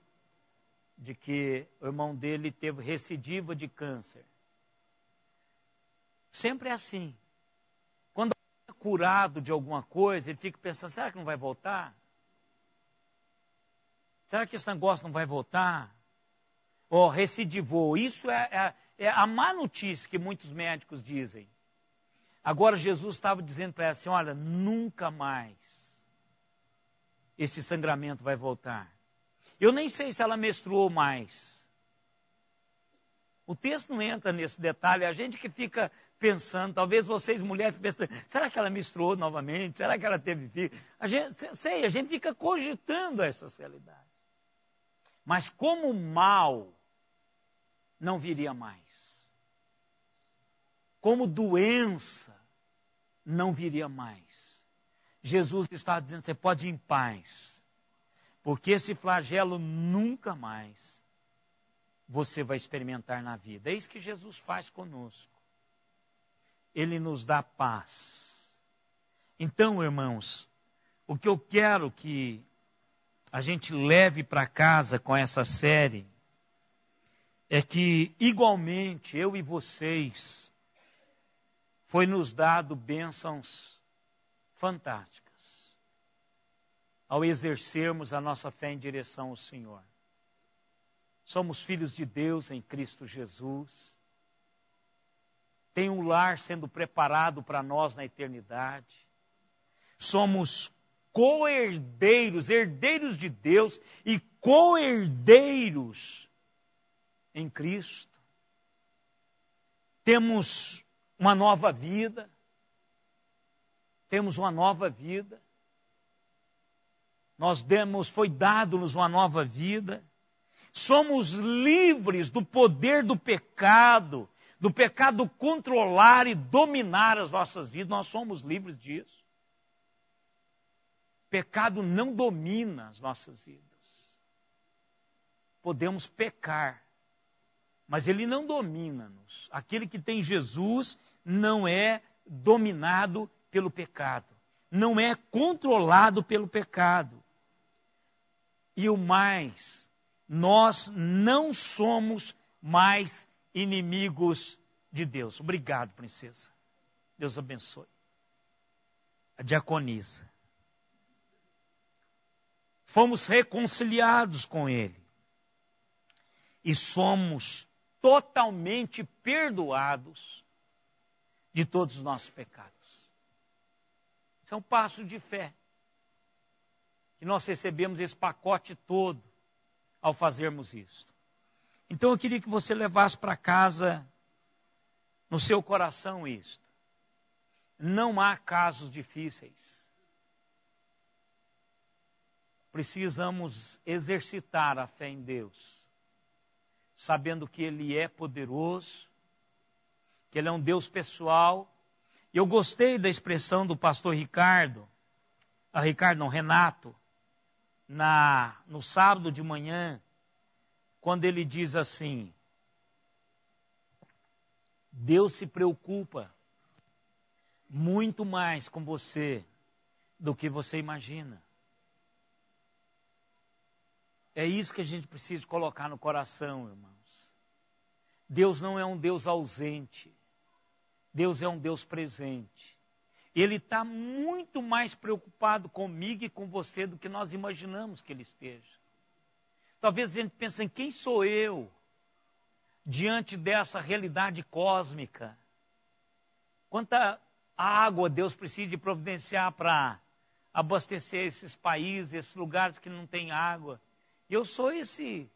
Speaker 1: de que o irmão dele teve recidiva de câncer. Sempre é assim. Quando é curado de alguma coisa, ele fica pensando, será que não vai voltar? Será que esse negócio não vai voltar? Ou recidivou. Isso é a má notícia que muitos médicos dizem. Agora Jesus estava dizendo para ela assim, olha, nunca mais esse sangramento vai voltar. Eu nem sei se ela menstruou mais. O texto não entra nesse detalhe. A gente que fica pensando, talvez vocês mulheres pensam, será que ela menstruou novamente? Será que ela teve filho? A gente fica cogitando essas realidades. Mas como o mal não viria mais, como doença não viria mais, Jesus está dizendo, você pode ir em paz, porque esse flagelo nunca mais você vai experimentar na vida. É isso que Jesus faz conosco. Ele nos dá paz. Então, irmãos, o que eu quero que a gente leve para casa com essa série é que, igualmente, eu e vocês, foi nos dado bênçãos fantásticas ao exercermos a nossa fé em direção ao Senhor. Somos filhos de Deus em Cristo Jesus. Tem um lar sendo preparado para nós na eternidade. Somos co-herdeiros, herdeiros de Deus e co-herdeiros em Cristo. Temos uma nova vida. temos uma nova vida. Foi dado-nos uma nova vida. Somos livres do poder do pecado controlar e dominar as nossas vidas. Nós somos livres disso. O pecado não domina as nossas vidas. Podemos pecar, mas ele não domina-nos. Aquele que tem Jesus não é dominado pelo pecado, não é controlado pelo pecado. E o mais, nós não somos mais inimigos de Deus. Obrigado, princesa. Deus abençoe. A diaconisa. Fomos reconciliados com Ele. E somos totalmente perdoados de todos os nossos pecados. Isso é um passo de fé. Que nós recebemos esse pacote todo ao fazermos isso. Então eu queria que você levasse para casa, no seu coração, isto. Não há casos difíceis. Precisamos exercitar a fé em Deus, sabendo que Ele é poderoso, que Ele é um Deus pessoal. E eu gostei da expressão do pastor Renato, no sábado de manhã, quando ele diz assim: Deus se preocupa muito mais com você do que você imagina. É isso que a gente precisa colocar no coração, irmãos. Deus não é um Deus ausente. Deus é um Deus presente. Ele está muito mais preocupado comigo e com você do que nós imaginamos que Ele esteja. Talvez a gente pense em quem sou eu diante dessa realidade cósmica. Quanta água Deus precisa de providenciar para abastecer esses países, esses lugares que não têm água. E eu sou esse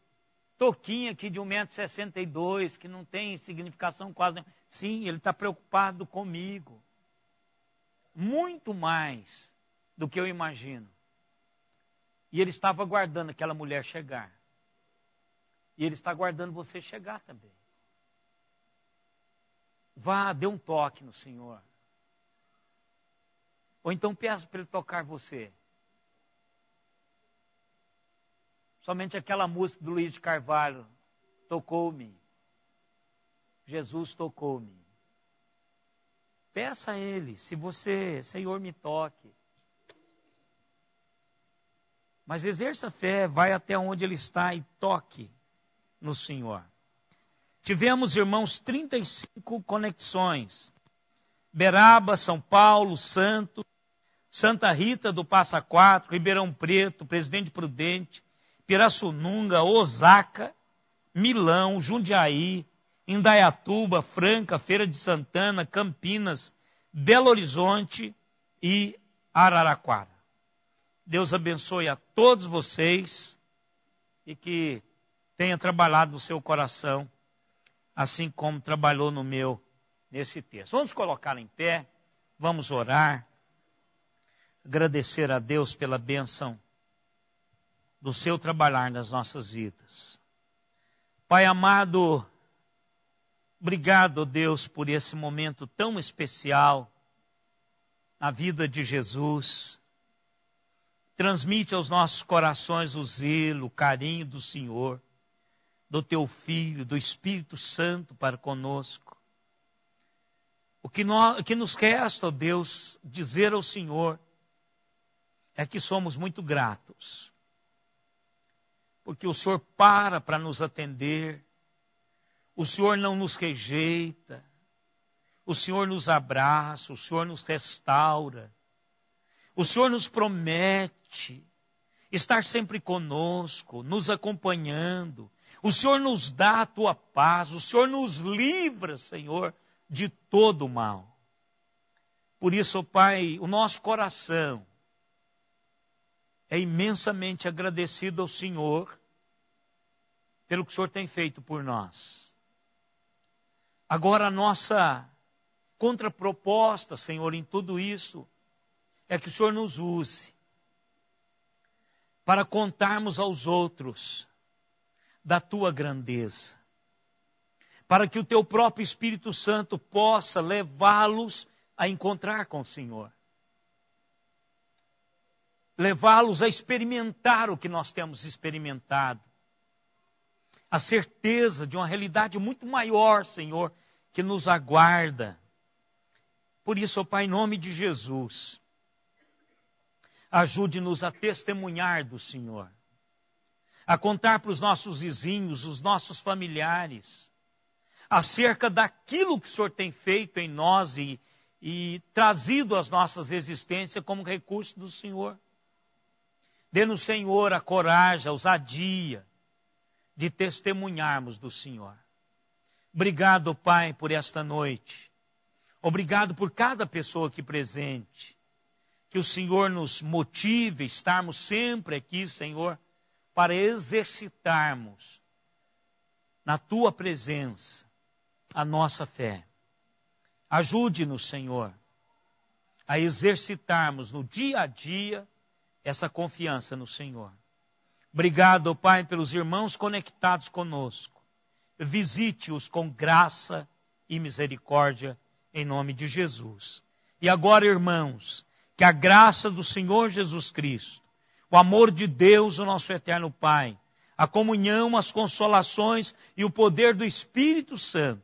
Speaker 1: toquinho aqui de 1,62 m, que não tem significação quase nenhuma. Sim, Ele está preocupado comigo. Muito mais do que eu imagino. E Ele estava aguardando aquela mulher chegar. E Ele está aguardando você chegar também. Vá, dê um toque no Senhor. Ou então peça para Ele tocar você. Somente aquela música do Luiz de Carvalho, tocou-me. Jesus tocou-me. Peça a Ele, se você, Senhor, me toque. Mas exerça a fé, vai até onde Ele está e toque no Senhor. Tivemos, irmãos, 35 conexões. Beraba, São Paulo, Santos, Santa Rita do Passa Quatro, Ribeirão Preto, Presidente Prudente, Pirassununga, Osaka, Milão, Jundiaí, Indaiatuba, Franca, Feira de Santana, Campinas, Belo Horizonte e Araraquara. Deus abençoe a todos vocês e que tenha trabalhado no seu coração, assim como trabalhou no meu, nesse texto. Vamos colocar em pé, vamos orar, agradecer a Deus pela bênção do seu trabalhar nas nossas vidas. Pai amado, obrigado, Deus, por esse momento tão especial na vida de Jesus. Transmite aos nossos corações o zelo, o carinho do Senhor, do Teu Filho, do Espírito Santo para conosco. O que nos resta, ó Deus, dizer ao Senhor é que somos muito gratos. Porque o Senhor para nos atender, o Senhor não nos rejeita, o Senhor nos abraça, o Senhor nos restaura, o Senhor nos promete estar sempre conosco, nos acompanhando, o Senhor nos dá a Tua paz, o Senhor nos livra, Senhor, de todo o mal. Por isso, ó Pai, o nosso coração é imensamente agradecido ao Senhor pelo que o Senhor tem feito por nós. Agora a nossa contraproposta, Senhor, em tudo isso, é que o Senhor nos use para contarmos aos outros da tua grandeza, para que o teu próprio Espírito Santo possa levá-los a encontrar com o Senhor, levá-los a experimentar o que nós temos experimentado, a certeza de uma realidade muito maior, Senhor, que nos aguarda. Por isso, ó Pai, em nome de Jesus, ajude-nos a testemunhar do Senhor, a contar para os nossos vizinhos, os nossos familiares, acerca daquilo que o Senhor tem feito em nós e trazido às nossas existências como recurso do Senhor. Dê-nos, Senhor, a coragem, a ousadia de testemunharmos do Senhor. Obrigado, Pai, por esta noite. Obrigado por cada pessoa aqui presente. Que o Senhor nos motive a estarmos sempre aqui, Senhor, para exercitarmos na Tua presença a nossa fé. Ajude-nos, Senhor, a exercitarmos no dia a dia essa confiança no Senhor. Obrigado, Pai, pelos irmãos conectados conosco. Visite-os com graça e misericórdia, em nome de Jesus. E agora, irmãos, que a graça do Senhor Jesus Cristo, o amor de Deus, o nosso eterno Pai, a comunhão, as consolações e o poder do Espírito Santo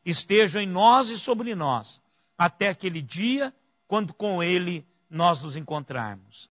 Speaker 1: estejam em nós e sobre nós, até aquele dia, quando com Ele nós nos encontrarmos.